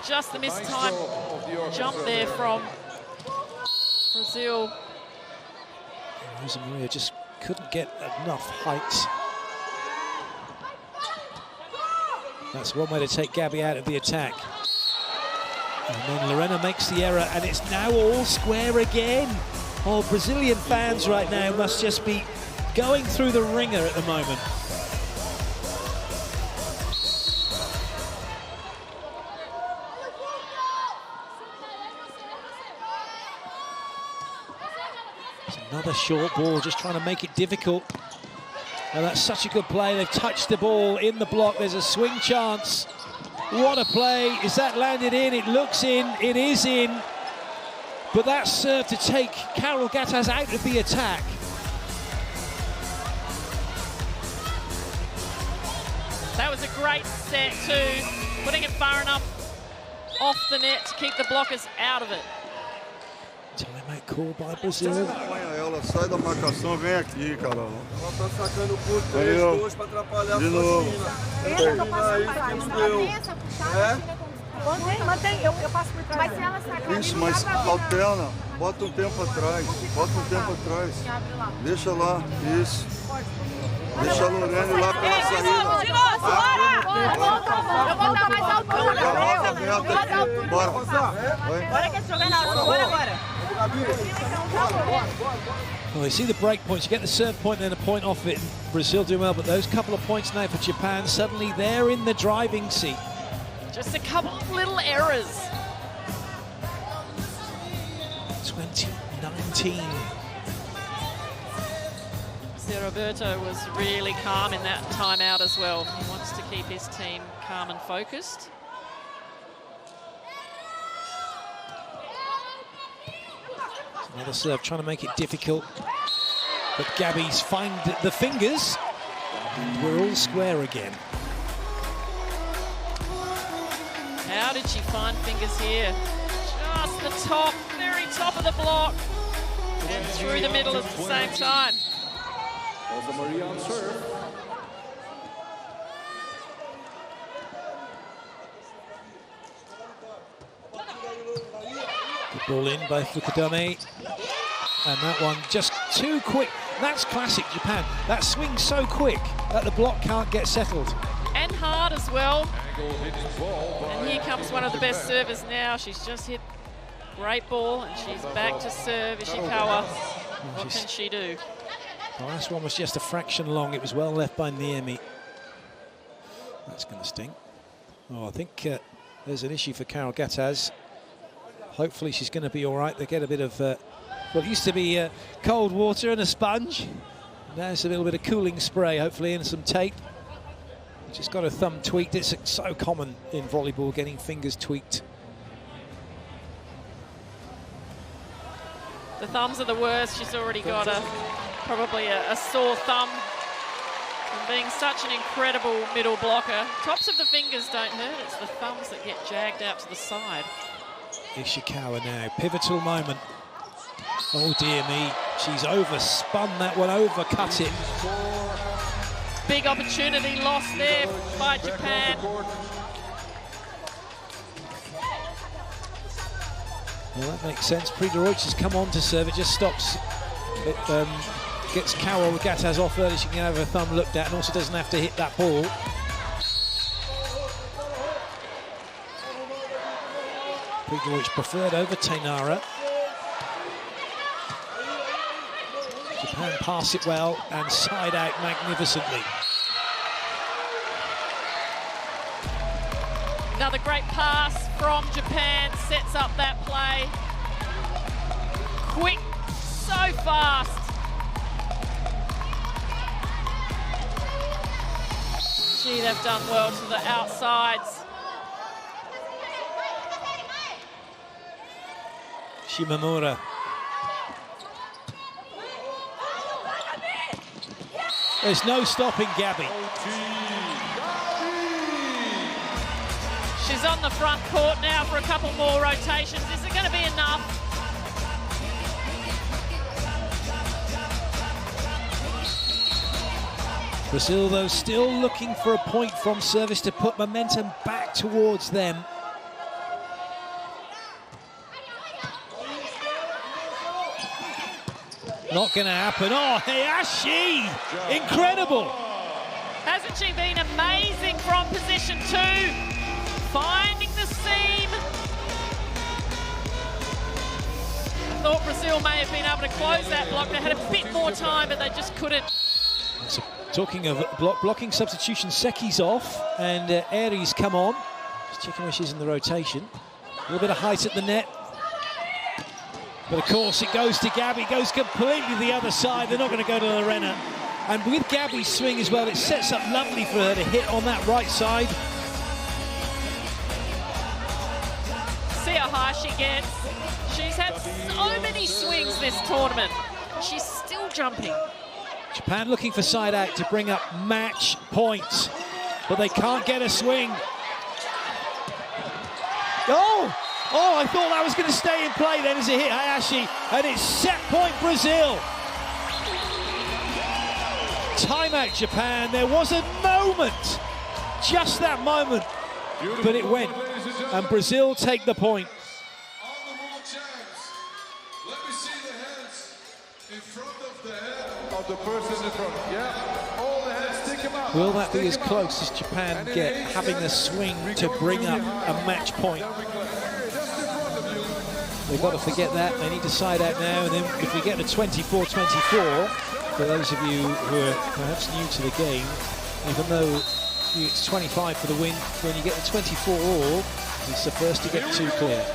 Just the missed time jump there from Brazil. Rosa Maria just couldn't get enough height. That's one way to take Gabby out of the attack. And then Lorena makes the error, and it's now all square again. Oh, Brazilian fans right now must just be going through the ringer at the moment. It's another short ball, just trying to make it difficult. And that's such a good play. They've touched the ball in the block. There's a swing chance. What a play. Is that landed in? It looks in. It is in. But that's served to take Carol Gattas out of the attack. That was a great set too. Putting it far enough off the net to keep the blockers out of it. Timeout call by Brazil. Ela sai da marcação, vem aqui, Carol. Ela tá sacando por 3-2 para atrapalhar a Mantém, eu passo por trás. Mas se ela sacar, isso, mas alterna. Bota um tempo atrás. Bota um tempo atrás. Deixa lá, isso. Deixa a Lorena lá pela saída. De novo, bora! Eu vou dar mais altura. Bora. Bora que é jogar na altura. Bora agora. Well, you see the break points, you get the serve point and then a point off it, and Brazil do well, but those couple of points now for Japan, suddenly they're in the driving seat. Just a couple of little errors. 2019. Roberto was really calm in that timeout as well. He wants to keep his team calm and focused. Another serve, trying to make it difficult. But Gabby's find the fingers. And we're all square again. How did she find fingers here? Just the top, very top of the block, and through the middle at the same time. Rosa Maria on serve. Good ball in by Fukudome. And that one just too quick. That's classic Japan. That swing's so quick that the block can't get settled. And hard as well. And here comes one of the best servers now. She's just hit great ball and she's back to serve Ishikawa. What can she do? The last one was just a fraction long. It was well left by Niemi. That's going to sting. Oh, I think there's an issue for Carol Gattaz. Hopefully she's going to be all right. They get a bit of, well, it used to be cold water and a sponge. Now it's a little bit of cooling spray, hopefully, and some tape. Just got her thumb tweaked. It's so common in volleyball, getting fingers tweaked. The thumbs are the worst. She's already got probably a sore thumb from being such an incredible middle blocker. Tops of the fingers don't hurt. It's the thumbs that get jagged out to the side. Ishikawa now, pivotal moment. Oh dear me, she's overspun that one, overcut it. Big opportunity lost there by Japan. Well, that makes sense. Priderovic has come on to serve. It just stops. It gets Carol Gattaz off early. She can have her thumb looked at and also doesn't have to hit that ball. Priderovic preferred over Tainara. Japan pass it well and side out magnificently. Another great pass from Japan sets up that play. Quick, so fast. Gee, they've done well to the outsides. Shimamura. There's no stopping Gabby. She's on the front court now for a couple more rotations. Is it going to be enough? Brazil, though, still looking for a point from service to put momentum back towards them. Not going to happen. Oh, Hayashi! Incredible! Hasn't she been amazing from position 2? Finding the seam. I thought Brazil may have been able to close that block. They had a bit more time, but they just couldn't. So, talking of blocking substitution, Seki's off and Aries come on. Just checking where she's in the rotation. A little bit of height at the net. But of course it goes to Gabby, goes completely the other side. They're not going to go to Lorena. And with Gabby's swing as well, it sets up lovely for her to hit on that right side. See how high she gets. She's had so many swings this tournament. She's still jumping. Japan looking for side out to bring up match point, but they can't get a swing. Oh, I thought that was going to stay in play then as it hit Hayashi, and it's set point Brazil. Timeout Japan. There was a moment, just that moment, but it went, and Brazil take the point. The person in front. Yeah, all the hands, stick them out. Will that be as close as Japan get having a swing to bring up a match point? They've got to forget that. They need to side out now, and then if we get to 24-24, for those of you who are perhaps new to the game, even though it's 25 for the win, when you get to 24 all, it's the first to get 2 clear.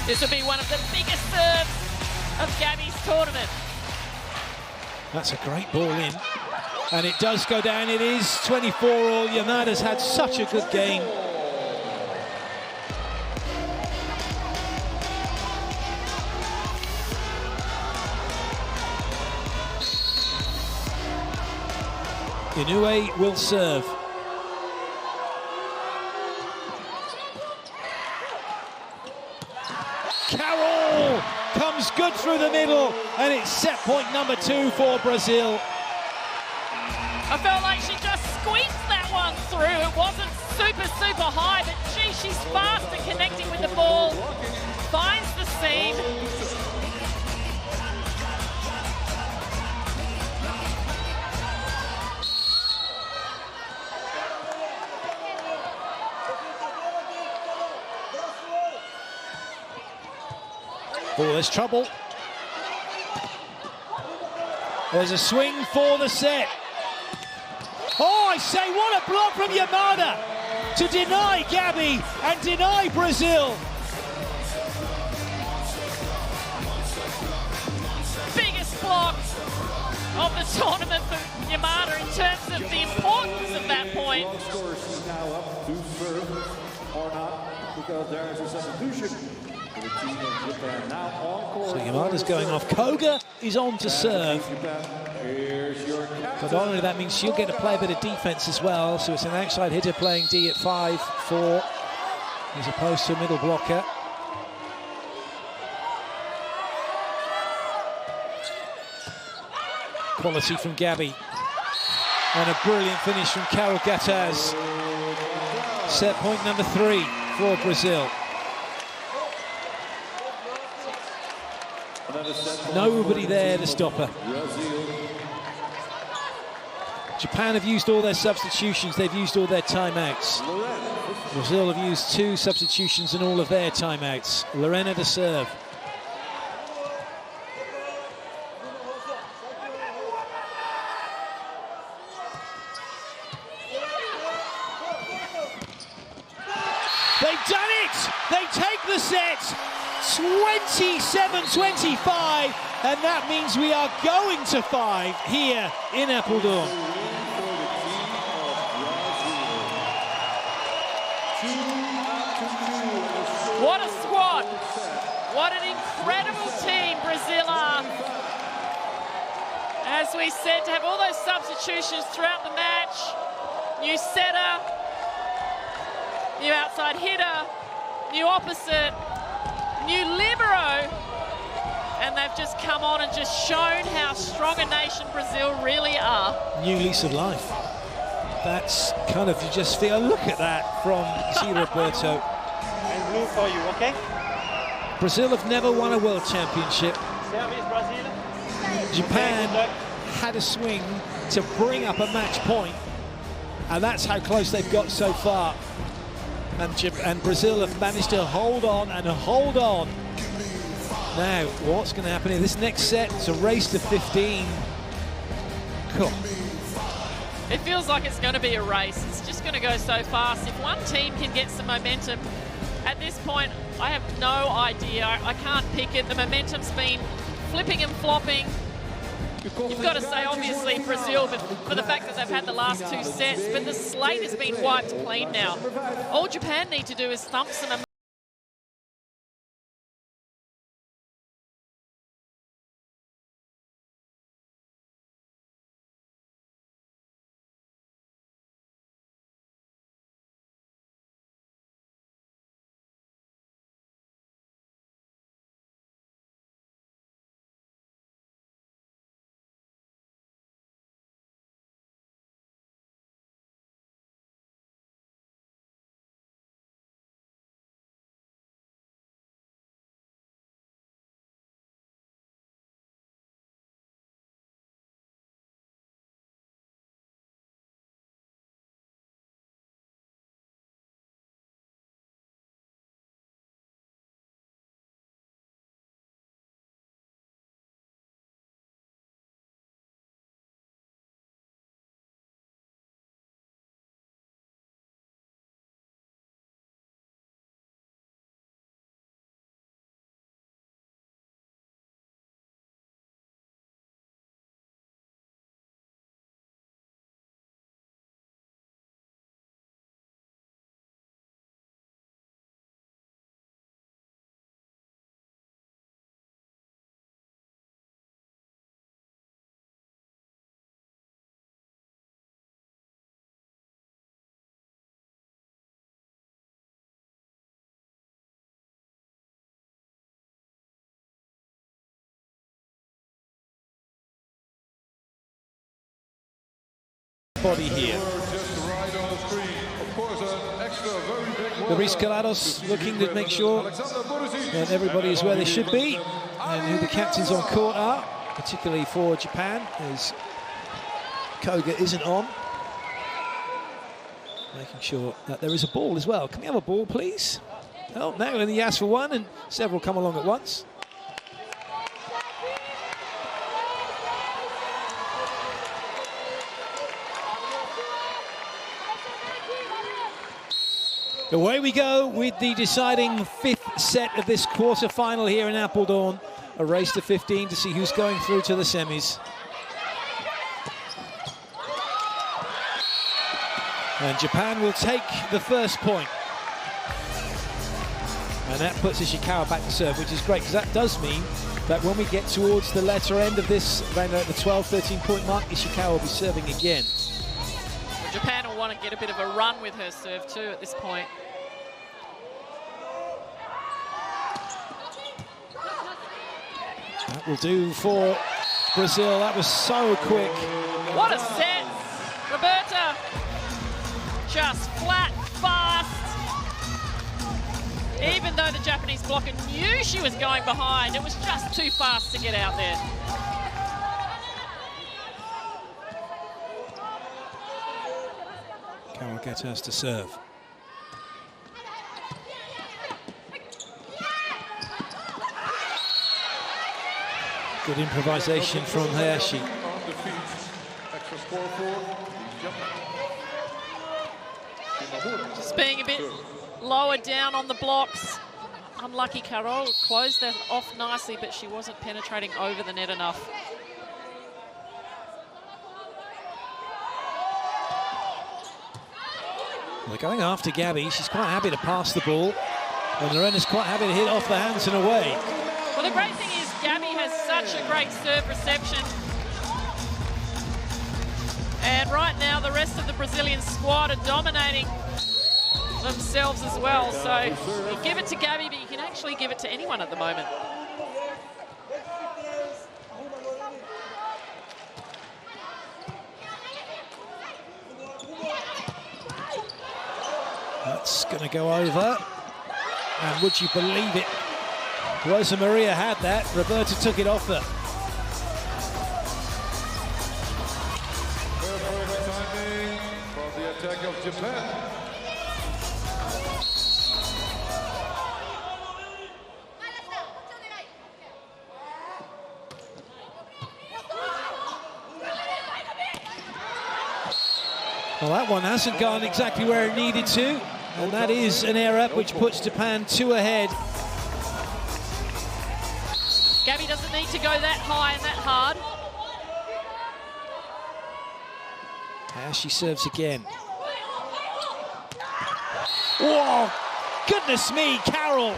This will be one of the biggest serves of Gabby's tournament. That's a great ball in. And it does go down. It is 24 all. Yamada's had such a good game. Inoue will serve. Carroll comes good through the middle, and it's set point number 2 for Brazil. I felt like she just squeezed that one through. It wasn't super high, but gee, she's fast at connecting with the ball. Finds the seam. Oh, there's trouble. There's a swing for the set. Oh, I say, what a block from Yamada to deny Gabby and deny Brazil. Biggest block of the tournament for Yamada in terms of the importance of that point. She's now up to serve or not, because there is a substitution for the team of Japan. Now on court. So Yamada's going off. Koga is on to serve. But not only that means she'll get to play a bit of defense as well. So it's an outside hitter playing D at 5-4 as opposed to a middle blocker. Quality from Gabby. And a brilliant finish from Carol Gataz. Set point number 3 for Brazil. Nobody there to stop her. Japan have used all their substitutions, they've used all their timeouts. Brazil have used 2 substitutions in all of their timeouts. Lorena to serve. They've done it! They take the set! 27-25, and that means we are going to 5 here in Apeldoorn. What a squad! What an incredible team Brazil are. As we said, to have all those substitutions throughout the match, new setter, new outside hitter, new opposite, new libero, and they've just come on and just shown how strong a nation Brazil really are. New lease of life. That's kind of, you just feel, look at that from Roberto. And blue for you, okay? Brazil have never won a world championship. Service, Brazil. Japan had a swing to bring up a match point, and that's how close they've got so far. And Brazil have managed to hold on and hold on. Now, what's going to happen here? This next set, it's a race to 15. Cool. It feels like it's going to be a race. It's just going to go so fast. If one team can get some momentum, at this point, I have no idea. I can't pick it. The momentum's been flipping and flopping. You've got to say, obviously, Brazil, but for the fact that they've had the last 2 sets, but the slate has been wiped clean now. All Japan need to do is thump some body here. Luis Calados looking to make sure that everybody is where they should be and who the captains on court are, particularly for Japan, as Koga isn't on. Making sure that there is a ball as well. Can we have a ball, please? Oh, now only he asked for one, and several come along at once. Away we go with the deciding fifth set of this quarter-final here in Appledorn. A race to 15 to see who's going through to the semis. And Japan will take the first point. And that puts Ishikawa back to serve, which is great, because that does mean that when we get towards the latter end of this, around at the 12-13 point mark, Ishikawa will be serving again. Well, Japan will want to get a bit of a run with her serve too at this point. That will do for Brazil. That was so quick. What a set! Roberta, just flat, fast. Even though the Japanese blocker knew she was going behind, it was just too fast to get out there. Carol Getas to serve. Good improvisation from Hayashi. Just being a bit lower down on the blocks. Unlucky Carol closed that off nicely, but she wasn't penetrating over the net enough. They're going after Gabby. She's quite happy to pass the ball, and Lorena's quite happy to hit off the hands and away. Well, the great thing is Gabby has such a great serve reception. And right now, the rest of the Brazilian squad are dominating themselves as well. So you give it to Gabby, but you can actually give it to anyone at the moment. That's going to go over. And would you believe it? Rosa Maria had that. Roberta took it off her. Perfect timing from the attack of Japan. Well, that one hasn't gone exactly where it needed to, and that is an error which puts Japan 2 ahead. Gabby doesn't need to go that high and that hard. Hayashi serves again. Whoa! Goodness me, Carol!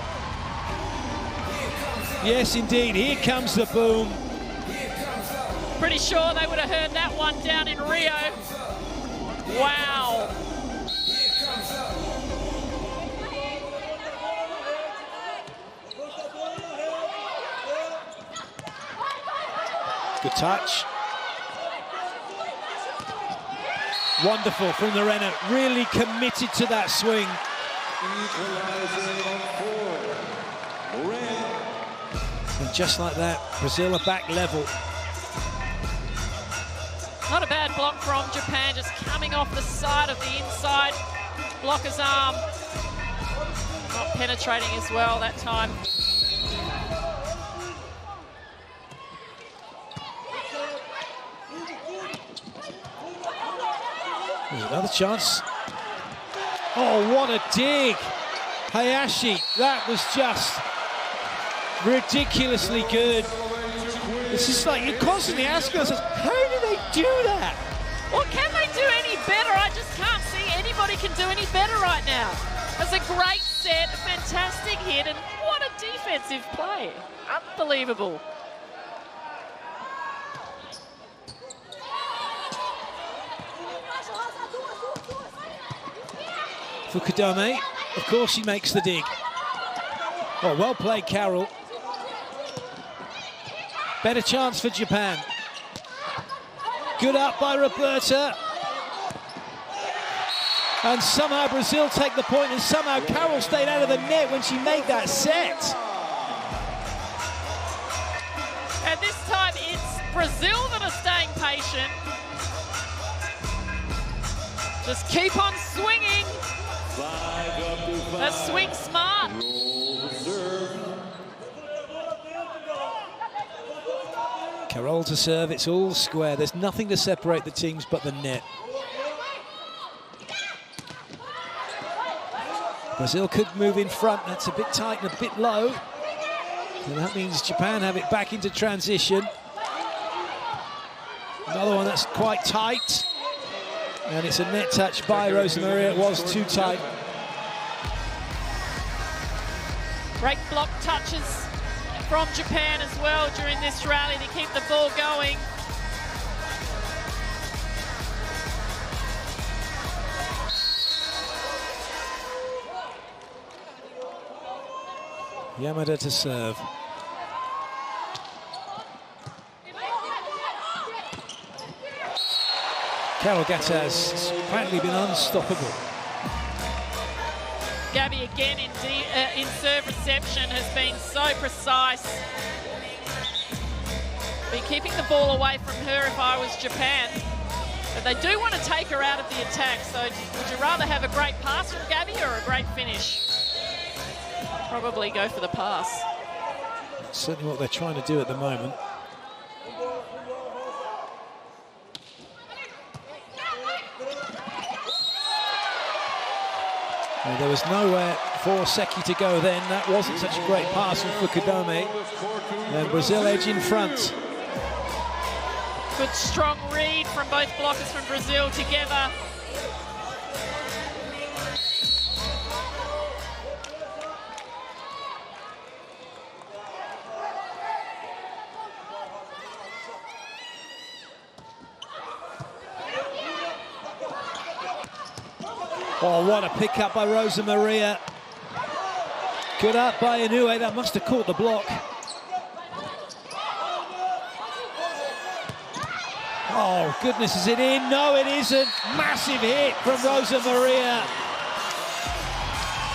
Yes, indeed. Here comes the boom. Pretty sure they would have heard that one down in Rio. Wow. Good touch. Wonderful from Lorena. Really committed to that swing. And just like that, Brazil are back level. Not a bad block from Japan, just coming off the side of the inside blocker's arm. Not penetrating as well that time. There's another chance. Oh, what a dig. Hayashi, that was just ridiculously good. It's just like you're constantly asking yourself, how do they do that? Well, can they do any better? I just can't see anybody can do any better right now. That's a great set, a fantastic hit, and what a defensive play. Unbelievable. Fukudome, of course he makes the dig. Oh, well played, Carol. Better chance for Japan. Good up by Roberta. And somehow Brazil take the point, and somehow Carol stayed out of the net when she made that set. And this time it's Brazil that are staying patient. Just keep on swinging. That swing smart. Carol to serve, it's all square. There's nothing to separate the teams but the net. Brazil could move in front. That's a bit tight and a bit low. And that means Japan have it back into transition. Another one that's quite tight. And it's a net touch by Rosa Maria. It was too tight. Great block touches from Japan as well during this rally to keep the ball going. Yamada to serve. Carol Gata has apparently been unstoppable. Gabby again in serve reception has been so precise. Be keeping the ball away from her if I was Japan. But they do want to take her out of the attack, so would you rather have a great pass from Gabby or a great finish? Probably go for the pass. That's certainly what they're trying to do at the moment. Well, there was nowhere for Seki to go then. That wasn't such a great pass from Fukudome. And Brazil edge in front. Good strong read from both blockers from Brazil together. Oh, what a pick-up by Rosa Maria. Good up by Inoue. That must have caught the block. Oh, goodness, is it in? No, it isn't. Massive hit from Rosa Maria.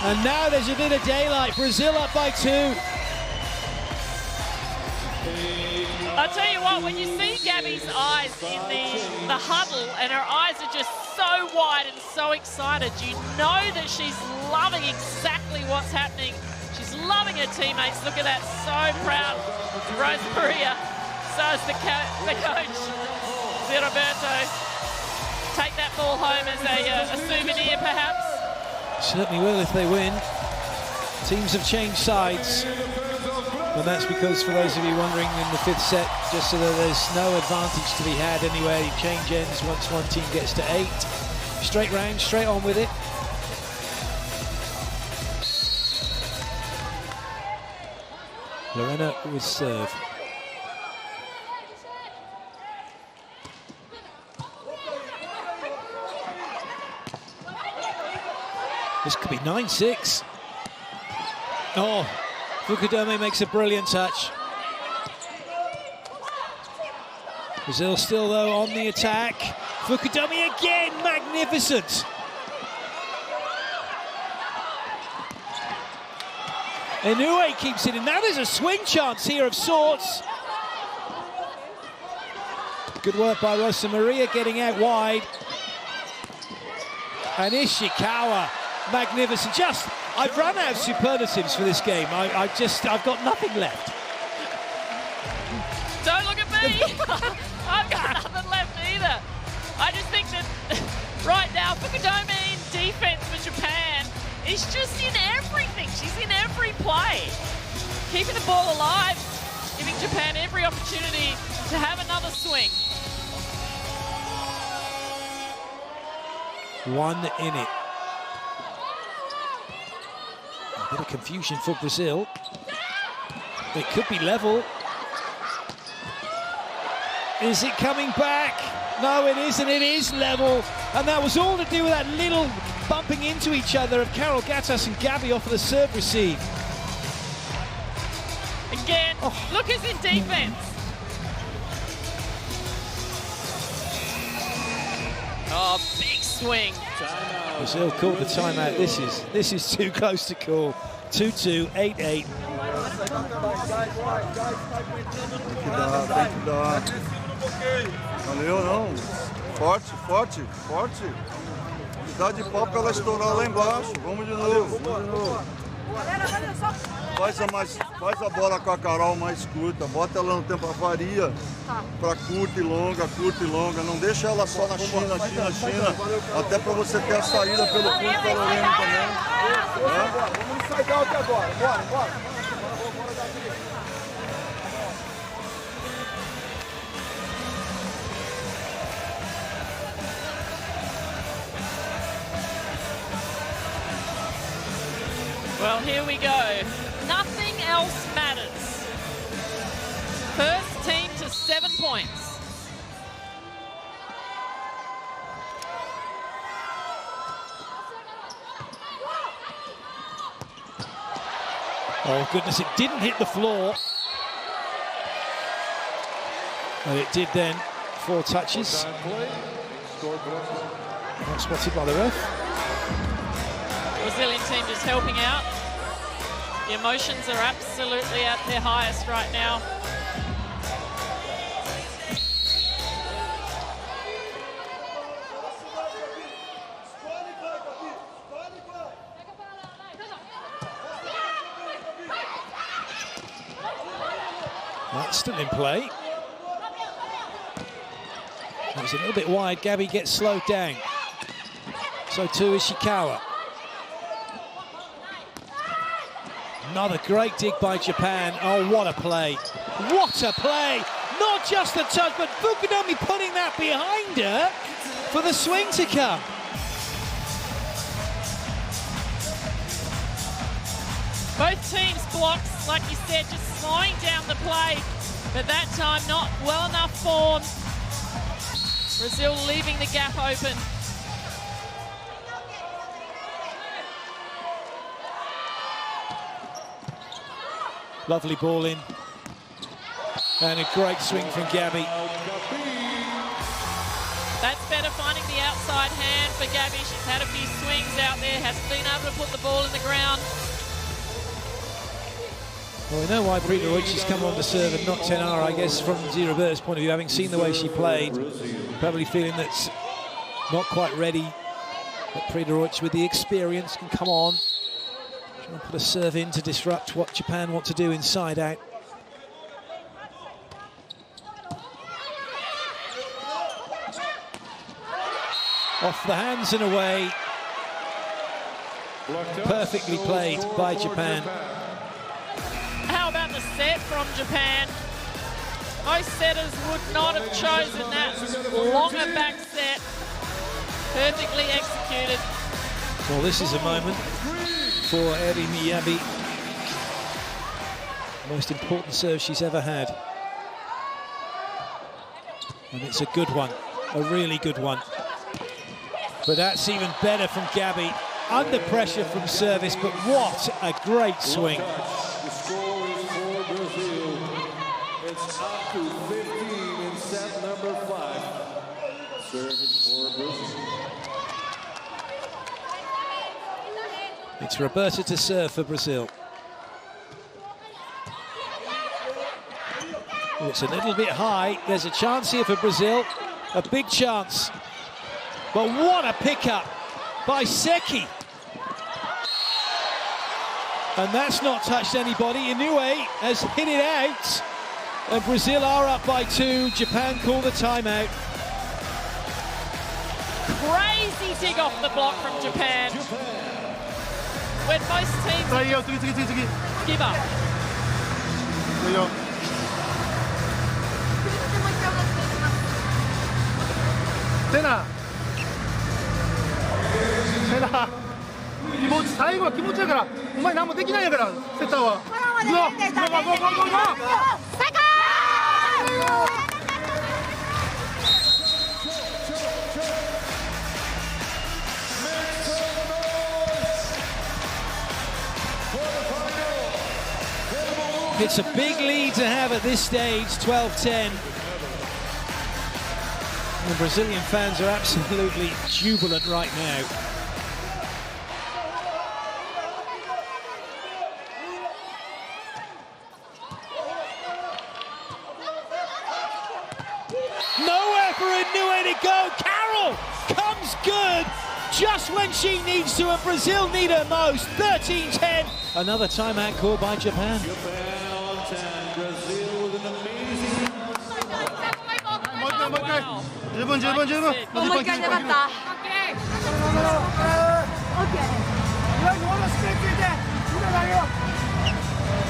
And now there's a bit of daylight. Brazil up by 2. I'll tell you what, when you see Gabby's eyes in the huddle and her eyes are just so wide and so excited, you know that she's loving exactly what's happening. She's loving her teammates. Look at that, so proud. Rosa Maria, so is the coach, Roberto. Take that ball home as a souvenir, perhaps. Certainly will if they win. Teams have changed sides. And that's because, for those of you wondering, in the 5th set, just so that there's no advantage to be had anywhere, you change ends once one team gets to 8. Straight round, straight on with it. Lorena with serve. This could be 9-6. Oh. Fukudome makes a brilliant touch. Brazil still, though, on the attack. Fukudome again, magnificent. Inoue keeps it in. Now there's a swing chance here of sorts. Good work by Rosa Maria getting out wide. And Ishikawa, magnificent. I've run out of superlatives for this game. I've got nothing left. Don't look at me. I've got nothing left either. I just think that right now, Fukudome in defense for Japan is just in everything. She's in every play. Keeping the ball alive, giving Japan every opportunity to have another swing. One in it. A bit of confusion for Brazil. It could be level. Is it coming back? No, it isn't. It is level. And that was all to do with that little bumping into each other of Carol Gattas and Gabby off of the serve receive. Again, look who's in defense. Oh, big swing. Brazil called the timeout. This is too close to call. 2-2, 8-8. Tem que dar. Valeu, não. Forte, forte, forte. Dá de pau pra ela estourar lá embaixo. Vamos de novo, vamos de novo. Faz a bola com a Carol mais curta, bota ela no tempo, varia para curta e longa, não deixa ela só na China, até para você ter a saída pelo fundo da Lorena também. Vamos sair aqui agora, bora. Well, here we go. Nothing else matters. First team to 7 points. Oh goodness, it didn't hit the floor. But it did then. 4 touches. Not spotted by the ref. Brazilian team just helping out. The emotions are absolutely at their highest right now. That's still in play. That was a little bit wide. Gabby gets slowed down. So too is Ishikawa. Another great dig by Japan. Oh, what a play. What a play. Not just the touch, but Fukudome putting that behind her for the swing to come. Both teams blocks, like you said, just slowing down the play, but that time not well enough form. Brazil leaving the gap open. Lovely ball in. And a great swing from Gabby. That's better, finding the outside hand for Gabby. She's had a few swings out there, hasn't been able to put the ball in the ground. Well, we know why Prita Roich's come on to serve and not Tenara, I guess, from Zee Roberta's point of view, having seen the way she played, probably feeling that's not quite ready. But Prita Roich, with the experience, can come on. Trying to put a serve in to disrupt what Japan want to do inside out. Off the hands and away. Perfectly played by Japan. How about the set from Japan? Most setters would not have chosen that longer back set. Perfectly executed. Well, this is a moment for Eri Miyabi. Most important serve she's ever had. And it's a good one, a really good one. But that's even better from Gabby. Under pressure from service, but what a great swing. The score is for Brazil. It's up to 15 in set number 5. Service for Brazil. It's Roberta to serve for Brazil. Oh, it's a little bit high. There's a chance here for Brazil. A big chance. But what a pickup by Seki. And that's not touched anybody. Inoue has hit it out. And Brazil are up by 2. Japan call the timeout. Crazy dig off the block from Japan. When most teams give up. Tena. 最後は気持ちやから、お前何もできないやから、セッターは。It's a big lead to have at this stage, 12-10. The Brazilian fans are absolutely jubilant right now. Nowhere for Inoue to go. Carroll comes good just when she needs to, and Brazil need her most. 13-10. Another timeout called by Japan. Japan on 10. Brazil with an amazing. Wow. 十分十分十分。もう一回粘った。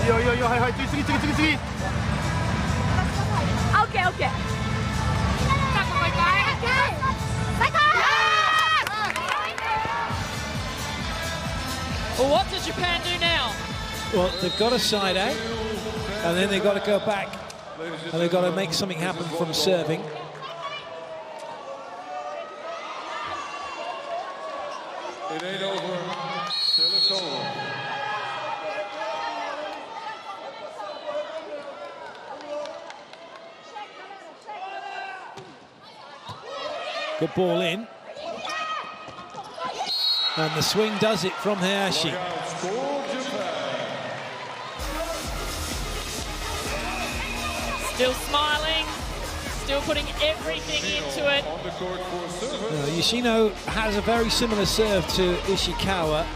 いいよいいよいいよ、はいはい、次次次次次。オッケーオッケー。Well, what does Japan do now? Well, they've got a side out, and then they've got to go back, and they've got to make something happen from serving. It ain't over till it's over. Good ball in. And the swing does it from Hayashi. Still smiling, still putting everything into it. Yoshino has a very similar serve to Ishikawa,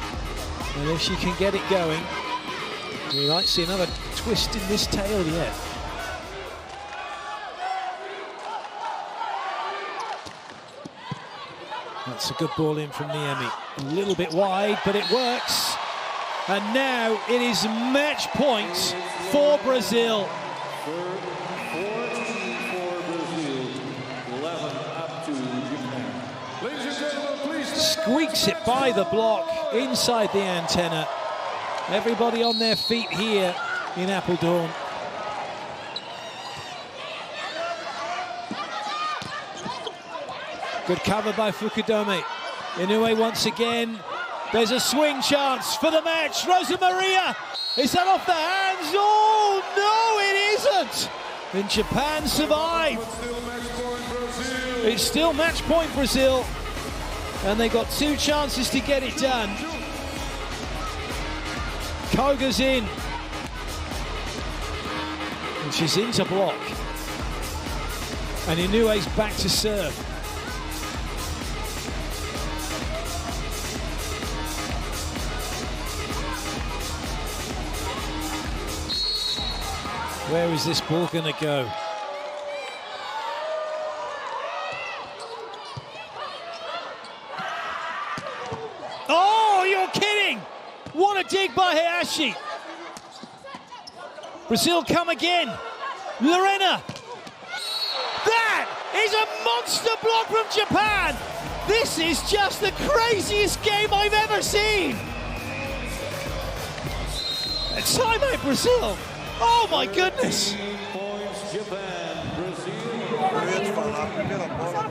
and if she can get it going, we might see another twist in this tail yet. That's a good ball in from Niemi. A little bit wide, but it works. And now it is match point for Brazil. 14 for Brazil, 11 up to Japan. Ladies and gentlemen, please. Squeaks it by the block inside the antenna. Everybody on their feet here in Appledorn. Good cover by Fukudome. Inoue once again. There's a swing chance for the match. Rosa Maria, is that off the hands? Oh no, it isn't. And Japan survive. It's still match point Brazil, and they got two chances to get it done. Koga's in, and she's into block, and Inoue's back to serve. Where is this ball going to go? Oh, you're kidding! What a dig by Hayashi. Brazil come again. Lorena. That is a monster block from Japan. This is just the craziest game I've ever seen. Timeout Brazil. Oh my goodness! Points Japan, Brazil. Eu ia te falar, a primeira bola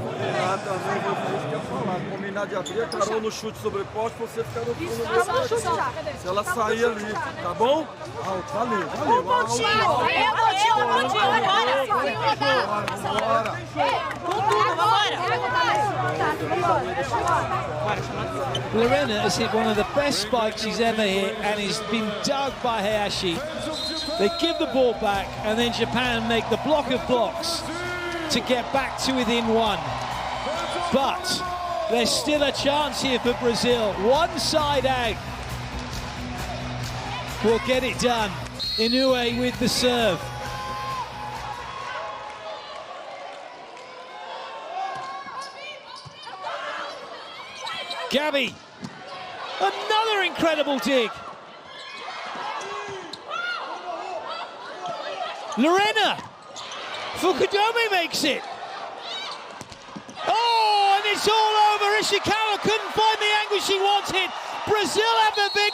também vocês querem falar. Combinar de abrir a Carol no chute sobre poste, você ficar no fundo. Se ela sair ali, tá bom? Alto, valeu, valeu. Lorena has hit one of the best spikes she's ever hit and has been dug by Hayashi. They give the ball back, and then Japan make the block of blocks to get back to within one. But there's still a chance here for Brazil. One side out will get it done. Inoue with the serve. Gabby, another incredible dig. Lorena, Fukudome makes it. Oh, and it's all over. Ishikawa couldn't find the angle she wanted. Brazil have the victory.